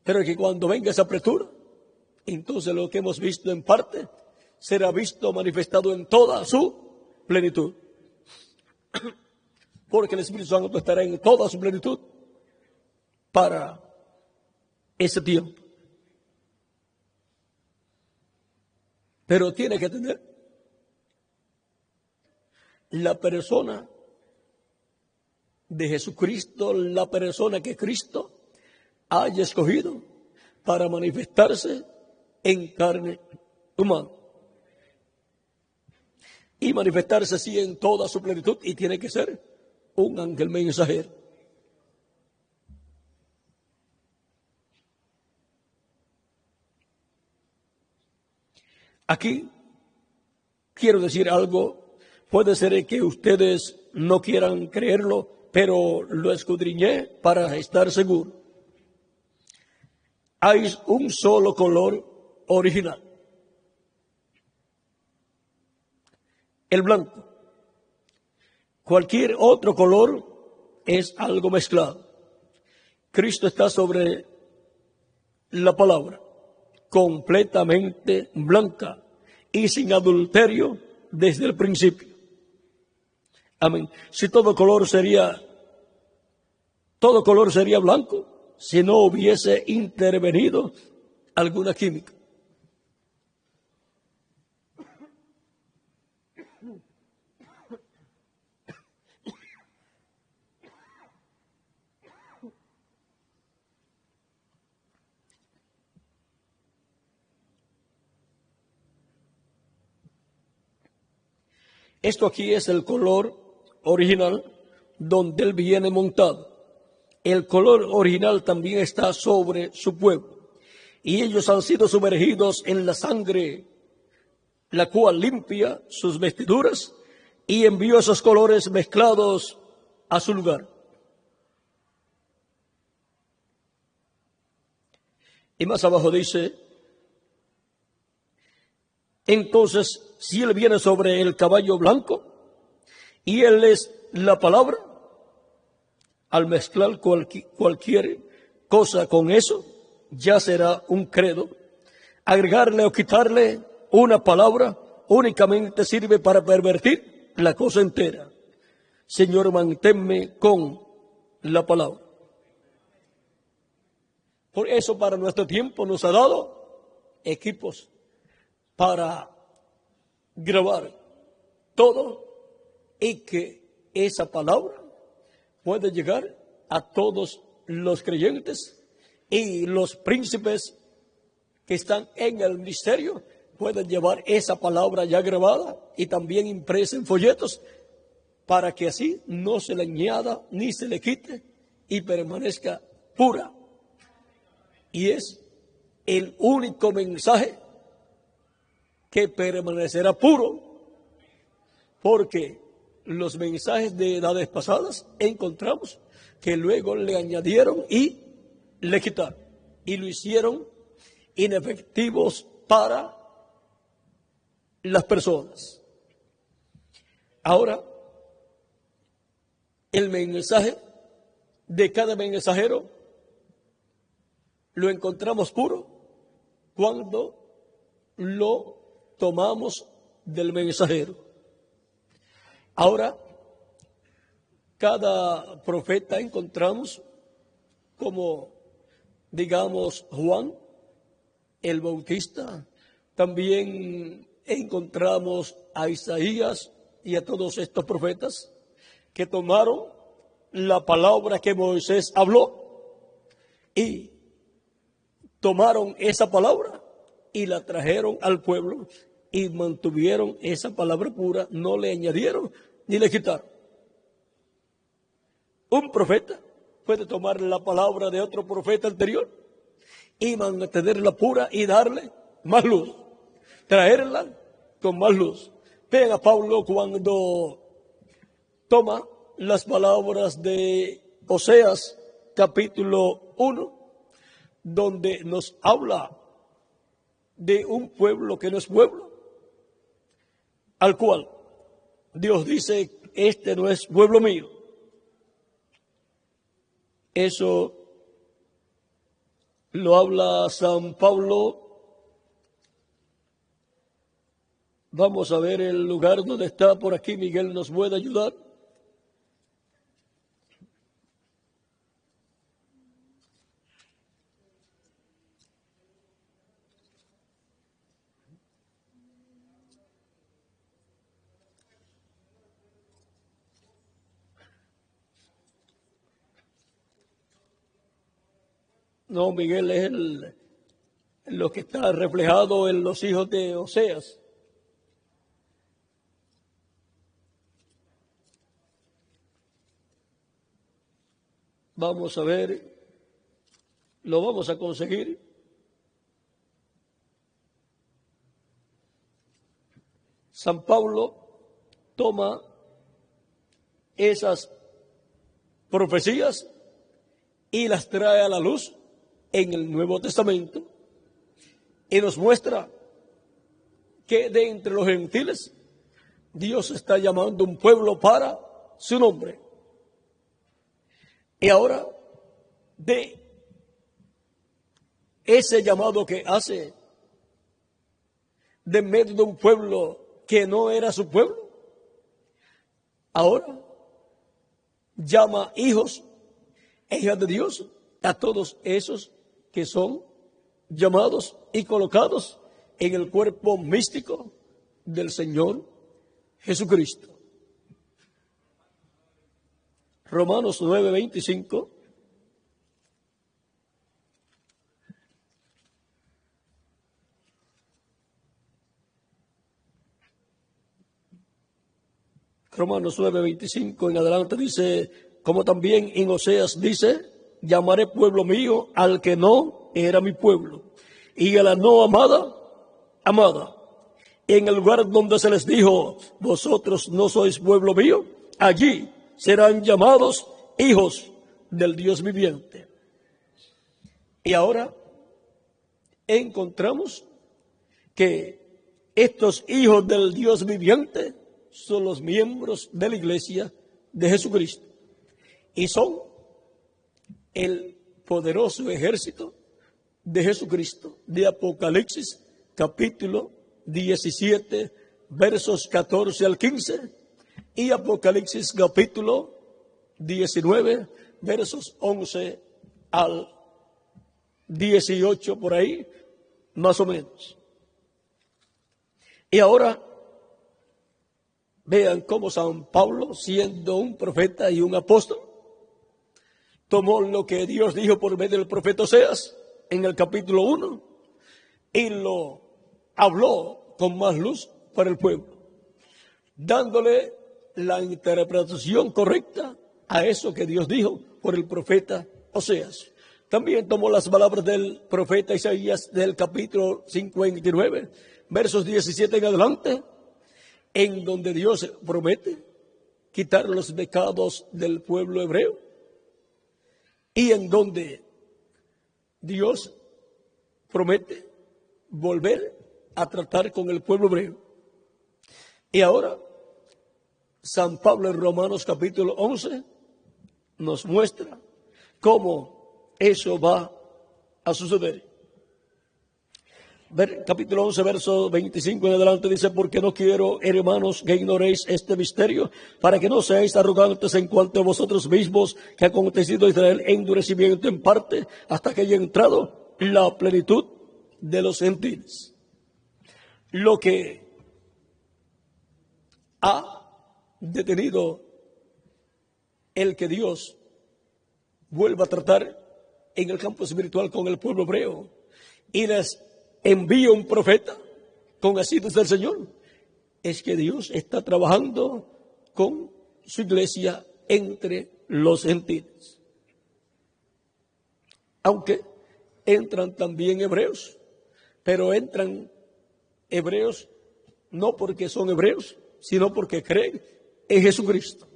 Pero que cuando venga esa apertura, entonces lo que hemos visto en parte será visto manifestado en toda su plenitud. Porque el Espíritu Santo estará en toda su plenitud para ese tiempo. Pero tiene que tener la persona de Jesucristo, la persona que Cristo haya escogido para manifestarse en carne humana. Y manifestarse así en toda su plenitud, y tiene que ser un ángel mensajero. Aquí quiero decir algo, puede ser que ustedes no quieran creerlo, pero lo escudriñé para estar seguro. Hay un solo color original, el blanco. Cualquier otro color es algo mezclado. Cristo está sobre la palabra, completamente blanca y sin adulterio desde el principio. Amén. Si todo color sería blanco, si no hubiese intervenido alguna química. Esto aquí es el color original donde él viene montado. El color original también está sobre su pueblo. Y ellos han sido sumergidos en la sangre, la cual limpia sus vestiduras y envió esos colores mezclados a su lugar. Y más abajo dice, entonces, si él viene sobre el caballo blanco y él es la palabra, al mezclar cualquier cosa con eso, ya será un credo. Agregarle o quitarle una palabra únicamente sirve para pervertir la cosa entera. Señor, manténme con la palabra. Por eso para nuestro tiempo nos ha dado equipos para grabar todo y que esa palabra puede llegar a todos los creyentes, y los príncipes que están en el ministerio pueden llevar esa palabra ya grabada y también impresa en folletos, para que así no se le añada ni se le quite y permanezca pura. Y es el único mensaje que permanecerá puro, porque los mensajes de edades pasadas encontramos que luego le añadieron y le quitaron, y lo hicieron inefectivos para las personas. Ahora, el mensaje de cada mensajero lo encontramos puro cuando lo tomamos del mensajero. Ahora, cada profeta encontramos como, digamos, Juan el Bautista. También encontramos a Isaías y a todos estos profetas que tomaron la palabra que Moisés habló y tomaron esa palabra y la trajeron al pueblo y mantuvieron esa palabra pura, no le añadieron ni le quitaron. Un profeta puede tomar la palabra de otro profeta anterior y mantenerla pura y darle más luz, traerla con más luz. Vean a Pablo cuando toma las palabras de Oseas capítulo 1, donde nos habla de un pueblo que no es pueblo, al cual Dios dice, este no es pueblo mío. Eso lo habla San Pablo. Vamos a ver el lugar donde está por aquí. Miguel nos puede ayudar. No, Miguel es lo que está reflejado en los hijos de Oseas. Vamos a ver, lo vamos a conseguir. San Pablo toma esas profecías y las trae a la luz en el Nuevo Testamento y nos muestra que de entre los gentiles Dios está llamando un pueblo para su nombre. Y ahora, de ese llamado que hace de medio de un pueblo que no era su pueblo, ahora llama hijos e hijas de Dios a todos esos que son llamados y colocados en el cuerpo místico del Señor Jesucristo. Romanos 9:25. Romanos 9:25 en adelante dice, como también en Oseas dice, llamaré pueblo mío al que no era mi pueblo, y a la no amada, amada. En el lugar donde se les dijo, vosotros no sois pueblo mío, allí serán llamados hijos del Dios viviente. Y ahora encontramos que estos hijos del Dios viviente son los miembros de la iglesia de Jesucristo y son el poderoso ejército de Jesucristo, de Apocalipsis capítulo 17 versos 14 al 15 y Apocalipsis capítulo 19 versos 11 al 18, por ahí más o menos. Y ahora vean cómo San Pablo, siendo un profeta y un apóstol, tomó lo que Dios dijo por medio del profeta Oseas en el capítulo 1 y lo habló con más luz para el pueblo, dándole la interpretación correcta a eso que Dios dijo por el profeta Oseas. También tomó las palabras del profeta Isaías del capítulo 59, versos 17 en adelante, en donde Dios promete quitar los pecados del pueblo hebreo y en donde Dios promete volver a tratar con el pueblo hebreo. Y ahora, San Pablo en Romanos capítulo 11 nos muestra cómo eso va a suceder. Capítulo 11, verso 25 en adelante dice: porque no quiero, hermanos, que ignoréis este misterio, para que no seáis arrogantes en cuanto a vosotros mismos, que ha acontecido a Israel endurecimiento en parte, hasta que haya entrado la plenitud de los gentiles. Lo que ha detenido el que Dios vuelva a tratar en el campo espiritual con el pueblo hebreo y les envía un profeta con así desde el Señor, es que Dios está trabajando con su iglesia entre los gentiles. Aunque entran también hebreos, pero entran hebreos no porque son hebreos, sino porque creen en Jesucristo.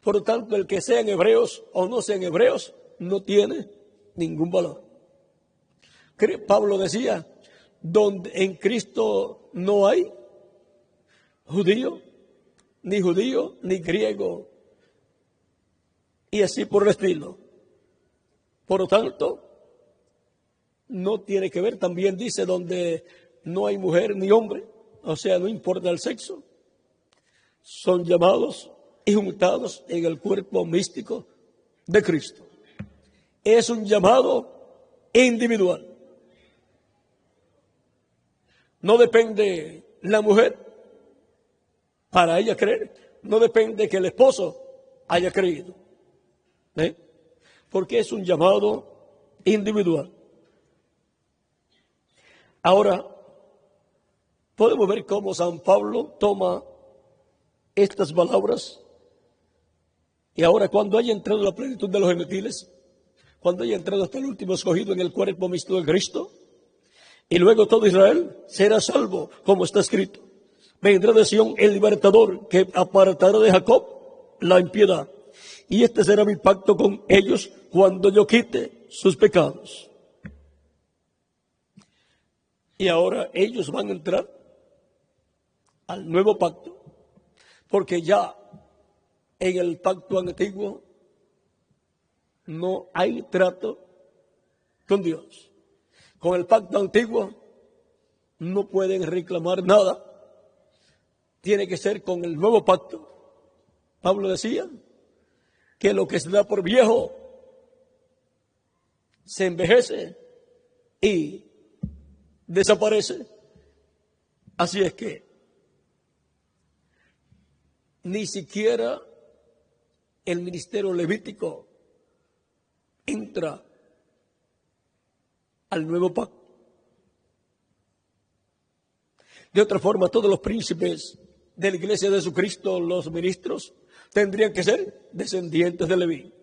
Por lo tanto, el que sean hebreos o no sean hebreos no tiene ningún valor. Pablo decía: donde en Cristo no hay judío, ni griego, y así por el estilo. Por lo tanto, no tiene que ver, también dice, donde no hay mujer ni hombre, o sea, no importa el sexo, son llamados y juntados en el cuerpo místico de Cristo. Es un llamado individual. No depende la mujer para ella creer, no depende que el esposo haya creído, porque es un llamado individual. Ahora, podemos ver cómo San Pablo toma estas palabras y ahora, cuando haya entrado la plenitud de los gentiles, cuando haya entrado hasta el último escogido en el cuerpo místico de Cristo, y luego todo Israel será salvo, como está escrito: vendrá de Sión el libertador, que apartará de Jacob la impiedad. Y este será mi pacto con ellos cuando yo quite sus pecados. Y ahora ellos van a entrar al nuevo pacto, porque ya en el pacto antiguo no hay trato con Dios. Con el pacto antiguo no pueden reclamar nada. Tiene que ser con el nuevo pacto. Pablo decía que lo que se da por viejo se envejece y desaparece. Así es que ni siquiera el ministerio levítico entra al nuevo pacto. De otra forma, todos los príncipes de la iglesia de Jesucristo, los ministros, tendrían que ser descendientes de Leví.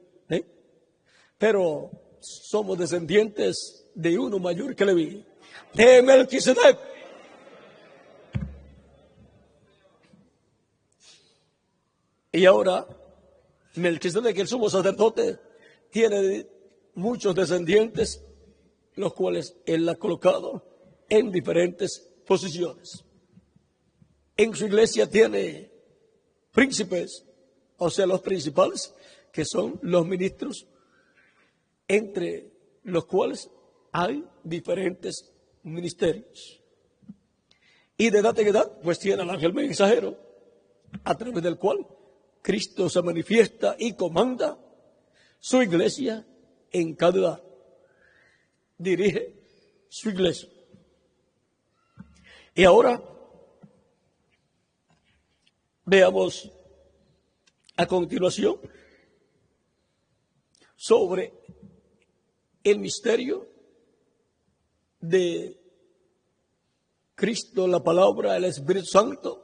Pero somos descendientes de uno mayor que Leví, de Melquisedec. Y ahora, Melquisedec, el sumo sacerdote, tiene muchos descendientes, los cuales él ha colocado en diferentes posiciones. En su iglesia tiene príncipes, o sea, los principales, que son los ministros, entre los cuales hay diferentes ministerios. Y de edad en edad, pues tiene al ángel mensajero, a través del cual Cristo se manifiesta y comanda su iglesia en cada edad. Dirige su iglesia. Y ahora veamos a continuación sobre el misterio de Cristo, la palabra, el Espíritu Santo,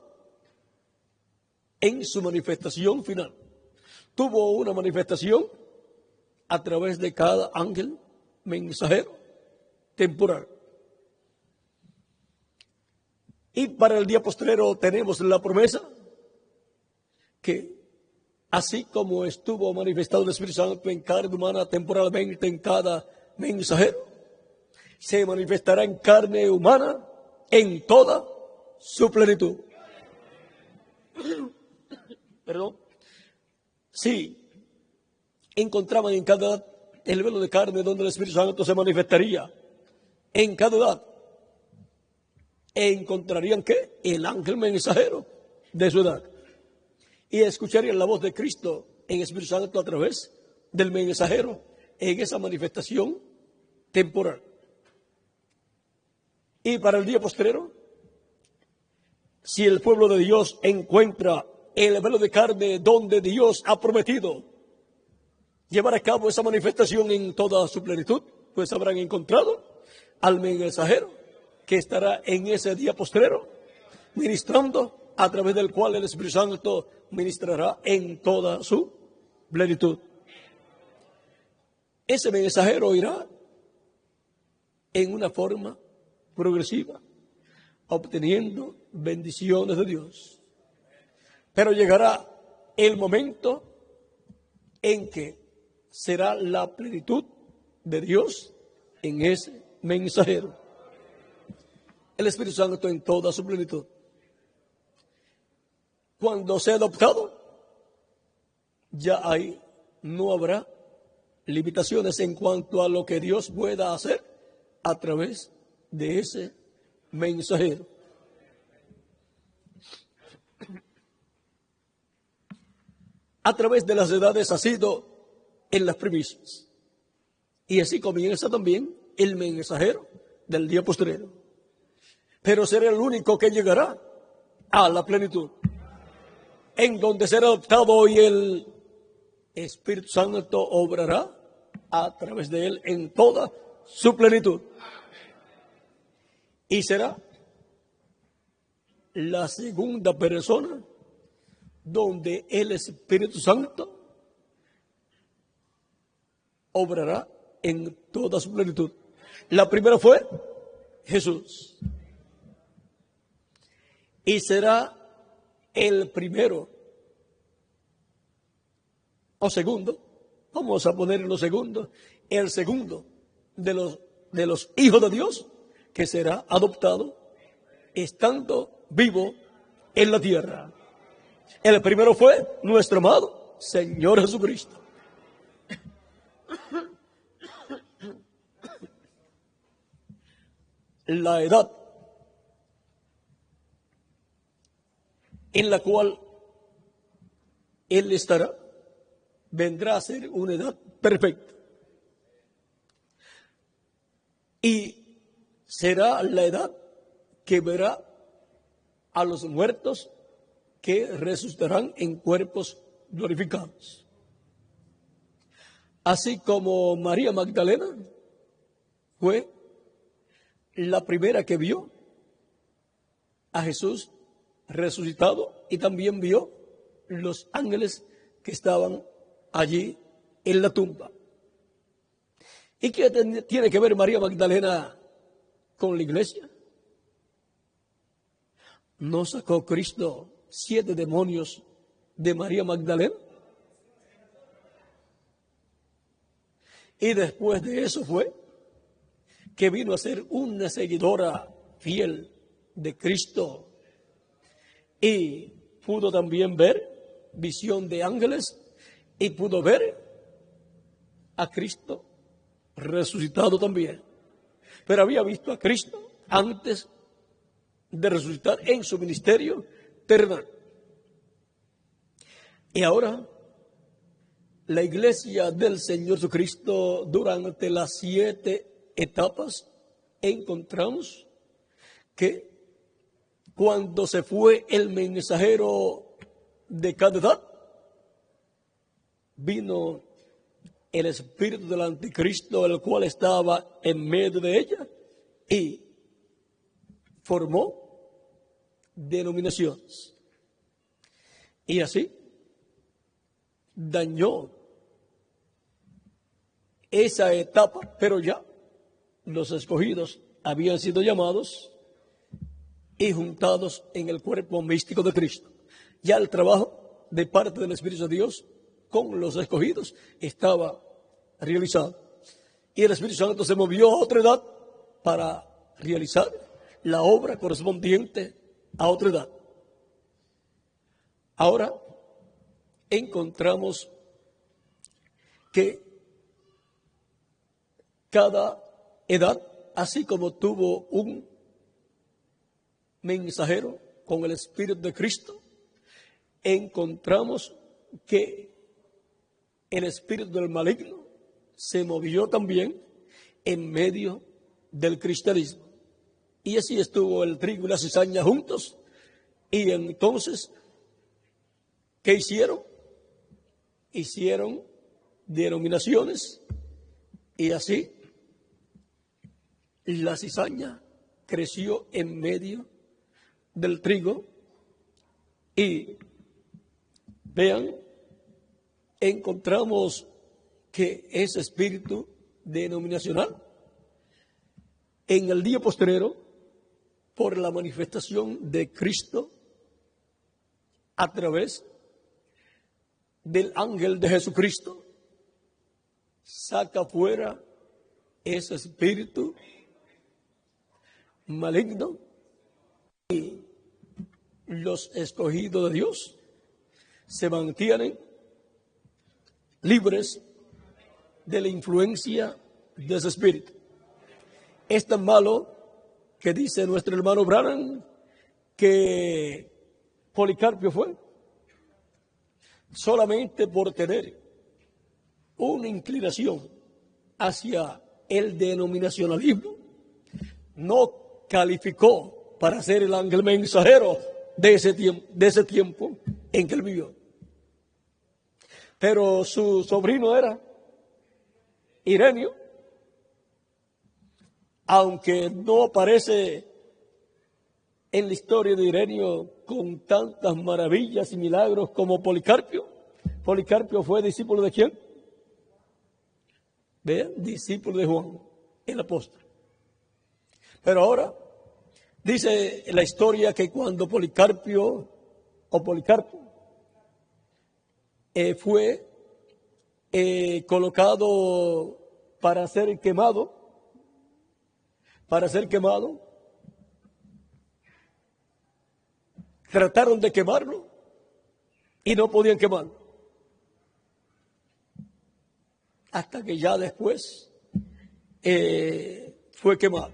en su manifestación final. Tuvo una manifestación a través de cada ángel mensajero temporal. Y para el día postrero tenemos la promesa que así como estuvo manifestado el Espíritu Santo en carne humana temporalmente en cada mensajero, se manifestará en carne humana en toda su plenitud. Perdón. Sí, encontraban en cada edad el velo de carne donde el Espíritu Santo se manifestaría. En cada edad. ¿Encontrarían qué? El ángel mensajero de su edad. Y escucharían la voz de Cristo en el Espíritu Santo a través del mensajero en esa manifestación temporal. Y para el día postrero, si el pueblo de Dios encuentra el velo de carne donde Dios ha prometido llevar a cabo esa manifestación en toda su plenitud, pues habrán encontrado al mensajero que estará en ese día postrero ministrando, a través del cual el Espíritu Santo ministrará en toda su plenitud. Ese mensajero irá en una forma progresiva, obteniendo bendiciones de Dios. Pero llegará el momento en que será la plenitud de Dios en ese mensajero. El Espíritu Santo en toda su plenitud. Cuando sea adoptado, ya ahí no habrá limitaciones en cuanto a lo que Dios pueda hacer a través de ese mensajero. A través de las edades ha sido en las primicias. Y así comienza también el mensajero del día postrero. Pero será el único que llegará a la plenitud, en donde será adoptado y el Espíritu Santo obrará a través de él en toda su plenitud. Y será la segunda persona donde el Espíritu Santo obrará en toda su plenitud. La primera fue Jesús. Y será el primero o segundo, vamos a ponerlo segundo, el segundo de los hijos de Dios que será adoptado estando vivo en la tierra. El primero fue nuestro amado Señor Jesucristo. La edad en la cual Él estará vendrá a ser una edad perfecta. Y será la edad que verá a los muertos que resucitarán en cuerpos glorificados. Así como María Magdalena fue la primera que vio a Jesús resucitado y también vio los ángeles que estaban allí en la tumba. ¿Y qué tiene que ver María Magdalena con la iglesia? ¿No sacó Cristo 7 demonios de María Magdalena? Y después de eso fue que vino a ser una seguidora fiel de Cristo y pudo también ver visión de ángeles y pudo ver a Cristo resucitado también. Pero había visto a Cristo antes de resucitar en su ministerio terrenal. Y ahora la iglesia del Señor Jesucristo, durante las 7 etapas, encontramos que cuando se fue el mensajero de cada edad, vino el espíritu del anticristo, el cual estaba en medio de ella, y formó denominaciones. Y así dañó esa etapa, pero ya los escogidos habían sido llamados y juntados en el cuerpo místico de Cristo. Ya el trabajo de parte del Espíritu de Dios con los escogidos estaba realizado. Y el Espíritu Santo se movió a otra edad para realizar la obra correspondiente a otra edad. Ahora encontramos que cada edad, así como tuvo un mensajero con el Espíritu de Cristo, encontramos que el espíritu del maligno se movió también en medio del cristianismo. Y así estuvo el trigo y la cizaña juntos. Y entonces, ¿qué hicieron? Hicieron denominaciones, y así la cizaña creció en medio del trigo. Y vean, encontramos que ese espíritu denominacional en el día postrero, por la manifestación de Cristo a través del ángel de Jesucristo, saca fuera ese espíritu maligno, y los escogidos de Dios se mantienen libres de la influencia de ese espíritu. Es tan malo que dice nuestro hermano Branham que Policarpio fue solamente por tener una inclinación hacia el denominacionalismo, no calificó para ser el ángel mensajero de ese tiempo en que él vivió. Pero su sobrino era Ireneo, aunque no aparece en la historia de Ireneo con tantas maravillas y milagros como Policarpio. Policarpio fue discípulo de ¿quién? Vean, discípulo de Juan, el apóstol. Pero ahora dice la historia que cuando Policarpo fue colocado para ser quemado, trataron de quemarlo y no podían quemarlo. Hasta que ya después fue quemado.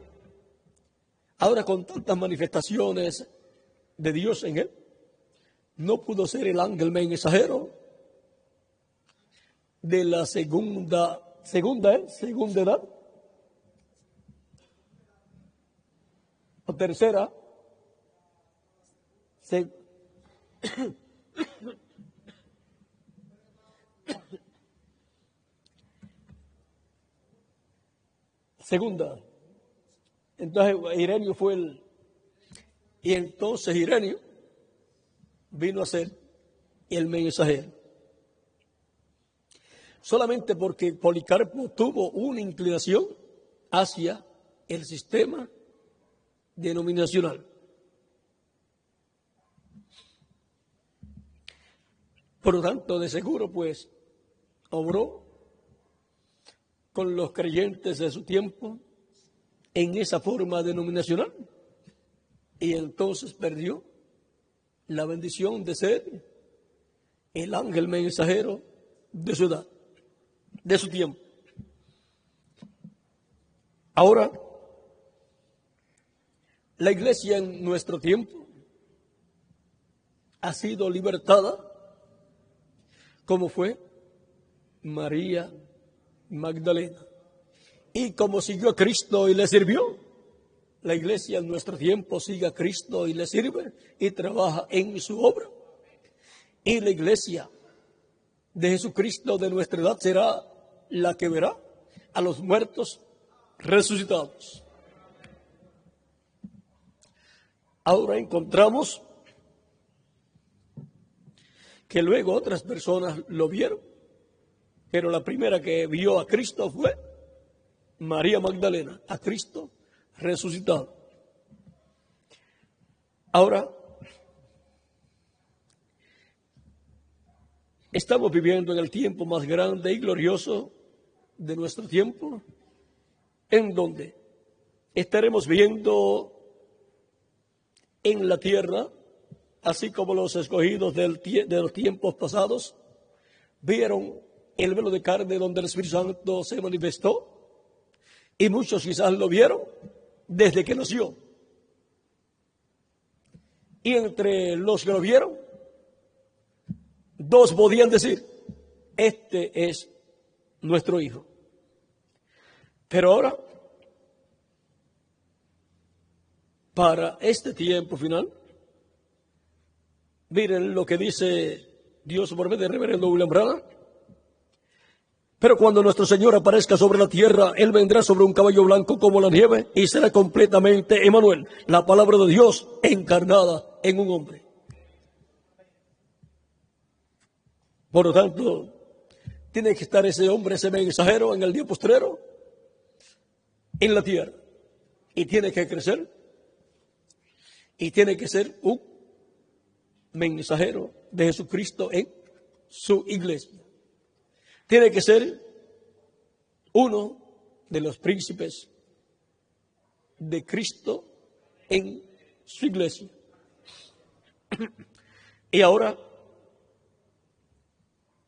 Ahora, con tantas manifestaciones de Dios en él, no pudo ser el ángel mensajero de la segunda edad o tercera. Segunda. Entonces Ireneo fue y entonces Ireneo vino a ser el mensajero. Solamente porque Policarpo tuvo una inclinación hacia el sistema denominacional. Por lo tanto, de seguro, pues, obró con los creyentes de su tiempo en esa forma denominacional, y entonces perdió la bendición de ser el ángel mensajero de su edad, de su tiempo. Ahora, la iglesia en nuestro tiempo ha sido libertada, como fue María Magdalena. Y como siguió a Cristo y le sirvió, la iglesia en nuestro tiempo sigue a Cristo y le sirve y trabaja en su obra. Y la iglesia de Jesucristo de nuestra edad será la que verá a los muertos resucitados. Ahora encontramos que luego otras personas lo vieron, pero la primera que vio a Cristo fue María Magdalena, a Cristo resucitado. Ahora, estamos viviendo en el tiempo más grande y glorioso de nuestro tiempo, en donde estaremos viendo en la tierra, así como los escogidos de los tiempos pasados vieron el velo de carne donde el Espíritu Santo se manifestó, y muchos quizás lo vieron desde que nació. Y entre los que lo vieron, dos podían decir: este es nuestro hijo. Pero ahora, para este tiempo final, miren lo que dice Dios por medio del reverendo William Branham. Pero cuando nuestro Señor aparezca sobre la tierra, Él vendrá sobre un caballo blanco como la nieve y será completamente Emmanuel, la palabra de Dios encarnada en un hombre. Por lo tanto, tiene que estar ese hombre, ese mensajero en el día postrero, en la tierra. Y tiene que crecer. Y tiene que ser un mensajero de Jesucristo en su iglesia. Tiene que ser uno de los príncipes de Cristo en su iglesia. Y ahora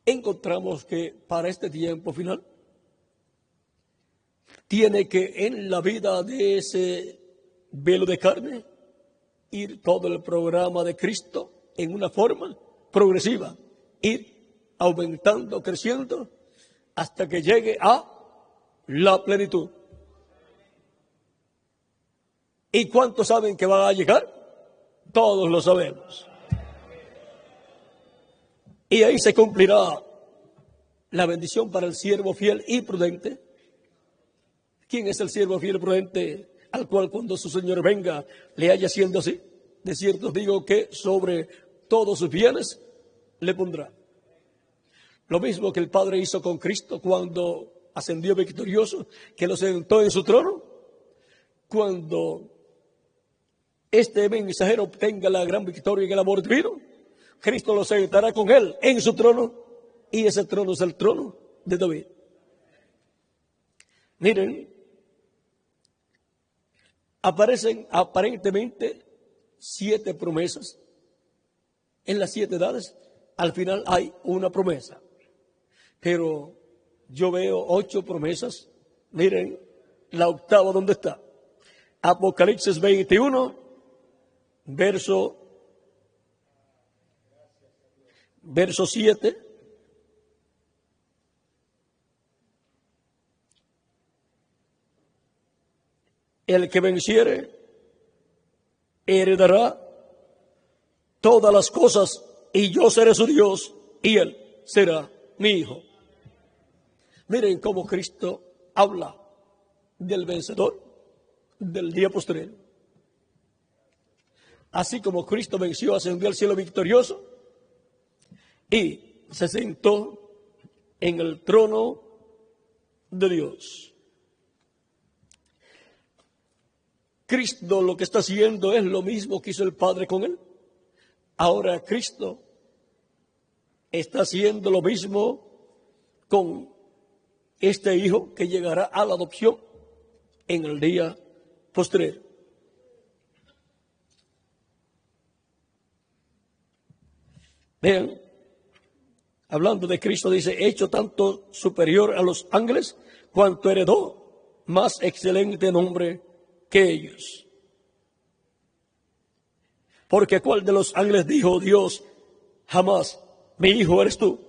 encontramos que para este tiempo final tiene que en la vida de ese velo de carne ir todo el programa de Cristo en una forma progresiva, ir aumentando, creciendo, hasta que llegue a la plenitud. ¿Y cuántos saben que va a llegar? Todos lo sabemos. Y ahí se cumplirá la bendición para el siervo fiel y prudente. ¿Quién es el siervo fiel y prudente al cual cuando su Señor venga le haya siendo así? De cierto os digo que sobre todos sus bienes le pondrá. Lo mismo que el Padre hizo con Cristo cuando ascendió victorioso, que lo sentó en su trono. Cuando este mensajero obtenga la gran victoria en el amor divino, Cristo lo sentará con él en su trono, y ese trono es el trono de David. Miren, aparecen aparentemente 7 promesas. En las 7 edades, al final hay una promesa. Pero yo veo 8 promesas. Miren, la octava, ¿dónde está? Apocalipsis 21, verso 7. El que venciere heredará todas las cosas, y yo seré su Dios, y él será mi hijo. Miren cómo Cristo habla del vencedor del día postrero. Así como Cristo venció, ascendió al cielo victorioso y se sentó en el trono de Dios. Cristo lo que está haciendo es lo mismo que hizo el Padre con él. Ahora Cristo está haciendo lo mismo con este hijo que llegará a la adopción en el día postrero. Vean, hablando de Cristo, dice: hecho tanto superior a los ángeles, cuanto heredó más excelente nombre que ellos. Porque ¿cuál de los ángeles dijo Dios jamás: mi hijo eres tú,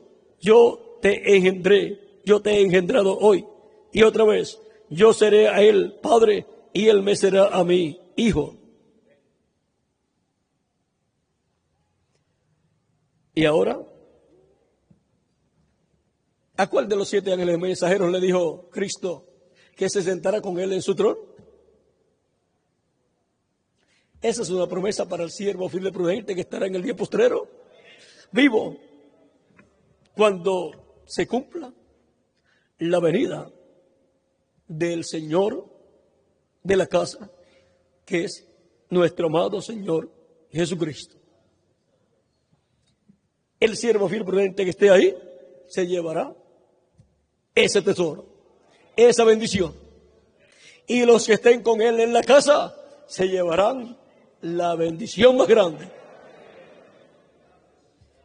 yo te engendré, yo te he engendrado hoy? Y otra vez: yo seré a él padre y él me será a mí hijo. Y ahora, ¿a cuál de los 7 ángeles mensajeros le dijo Cristo que se sentara con él en su trono? Esa es una promesa para el siervo fiel y prudente que estará en el día postrero, vivo, cuando se cumpla la venida del Señor de la casa, que es nuestro amado Señor Jesucristo. El siervo fiel y prudente que esté ahí se llevará ese tesoro, esa bendición. y los que estén con él en la casa se llevarán la bendición más grande.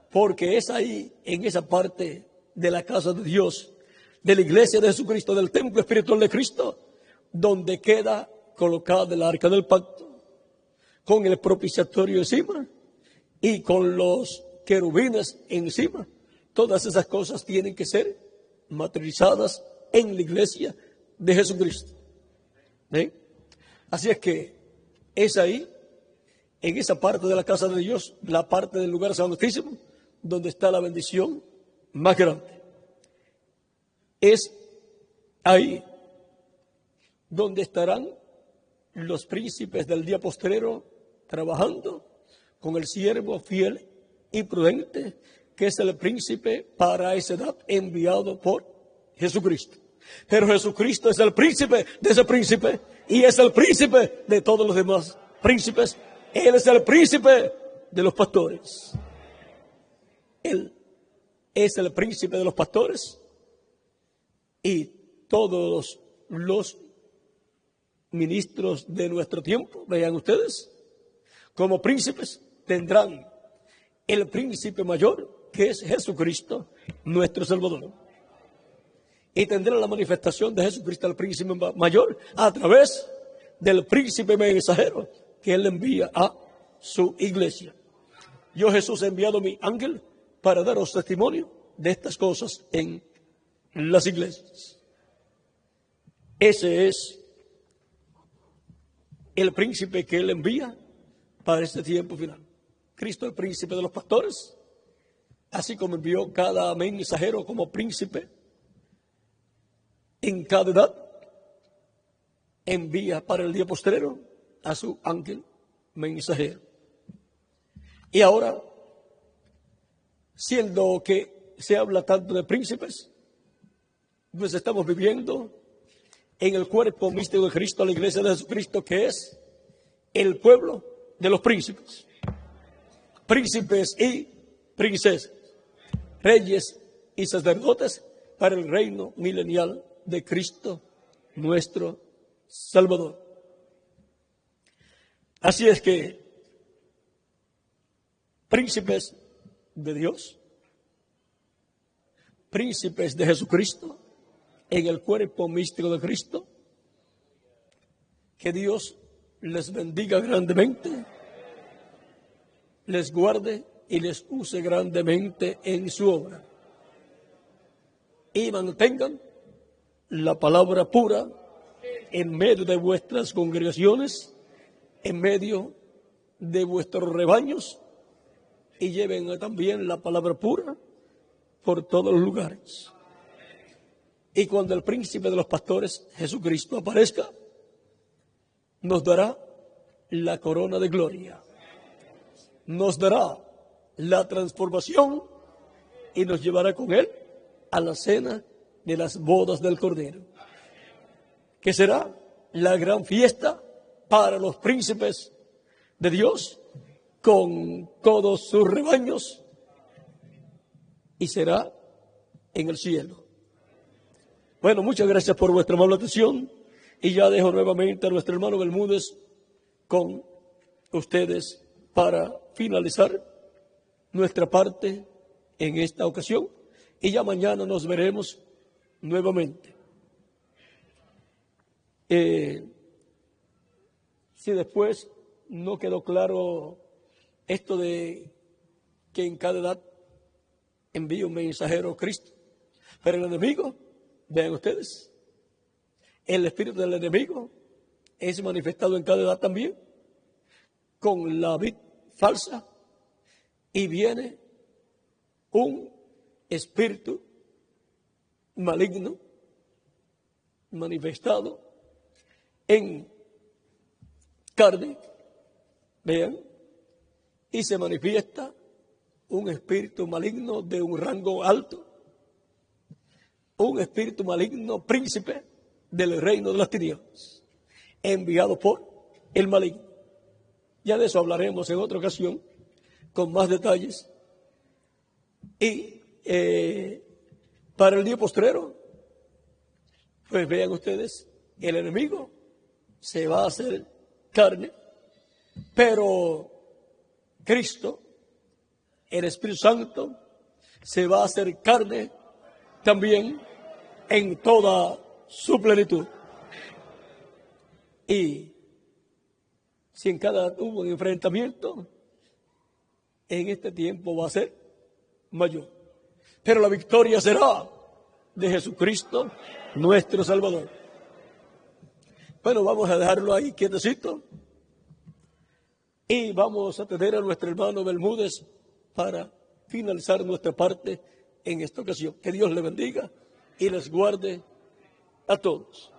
Porque es ahí, en esa parte de la casa de Dios, de la iglesia de Jesucristo, del templo espiritual de Cristo, donde queda colocada el arca del pacto, con el propiciatorio encima y con los querubines encima. Todas esas cosas tienen que ser materializadas en la iglesia de Jesucristo. Así es que es ahí, en esa parte de la casa de Dios, la parte del lugar santísimo, donde está la bendición más grande. Es ahí donde estarán los príncipes del día postrero trabajando con el siervo fiel y prudente, que es el príncipe para esa edad enviado por Jesucristo. Pero Jesucristo es el príncipe de ese príncipe y es el príncipe de todos los demás príncipes. Él es el príncipe de los pastores. Él es el príncipe de los pastores y todos los ministros de nuestro tiempo, vean ustedes, como príncipes tendrán el príncipe mayor, que es Jesucristo, nuestro Salvador. Y tendrán la manifestación de Jesucristo, el príncipe mayor, a través del príncipe mensajero que él envía a su iglesia. Yo, Jesús, he enviado mi ángel para daros testimonio de estas cosas en las iglesias. Ese es el príncipe que él envía para este tiempo final. Cristo, el príncipe de los pastores, así como envió cada mensajero como príncipe en cada edad, envía para el día postrero a su ángel mensajero. Y ahora, siendo que se habla tanto de príncipes, pues estamos viviendo en el cuerpo místico de Cristo, la iglesia de Jesucristo, que es el pueblo de los príncipes. Príncipes y princesas, reyes y sacerdotes para el reino milenial de Cristo, nuestro Salvador. Así es que príncipes de Dios, príncipes de Jesucristo, en el cuerpo místico de Cristo, que Dios les bendiga grandemente, les guarde y les use grandemente en su obra, y mantengan la palabra pura en medio de vuestras congregaciones, en medio de vuestros rebaños, y lleven también la palabra pura por todos los lugares. Y cuando el príncipe de los pastores, Jesucristo, aparezca, nos dará la corona de gloria, nos dará la transformación y nos llevará con él a la cena de las bodas del Cordero, que será la gran fiesta para los príncipes de Dios con todos sus rebaños, y será en el cielo. Bueno, muchas gracias por vuestra amable atención, y ya dejo nuevamente a nuestro hermano Bermúdez con ustedes para finalizar nuestra parte en esta ocasión, y ya mañana nos veremos nuevamente. Si después no quedó claro esto de que en cada edad envía un mensajero Cristo, pero el enemigo, vean ustedes, el espíritu del enemigo es manifestado en cada edad también, con la vid falsa, y viene un espíritu maligno manifestado en carne, vean, y se manifiesta un espíritu maligno de un rango alto, un espíritu maligno príncipe del reino de las tinieblas, enviado por el maligno. Ya de eso hablaremos en otra ocasión con más detalles. Y para el día postrero, pues vean ustedes, el enemigo se va a hacer carne, pero Cristo, el Espíritu Santo, se va a hacer carne también en toda su plenitud. Y si en cada hubo un enfrentamiento, en este tiempo va a ser mayor. Pero la victoria será de Jesucristo, nuestro Salvador. Bueno, vamos a dejarlo ahí quietecito y vamos a tener a nuestro hermano Bermúdez para finalizar nuestra parte en esta ocasión. Que Dios le bendiga y les guarde a todos.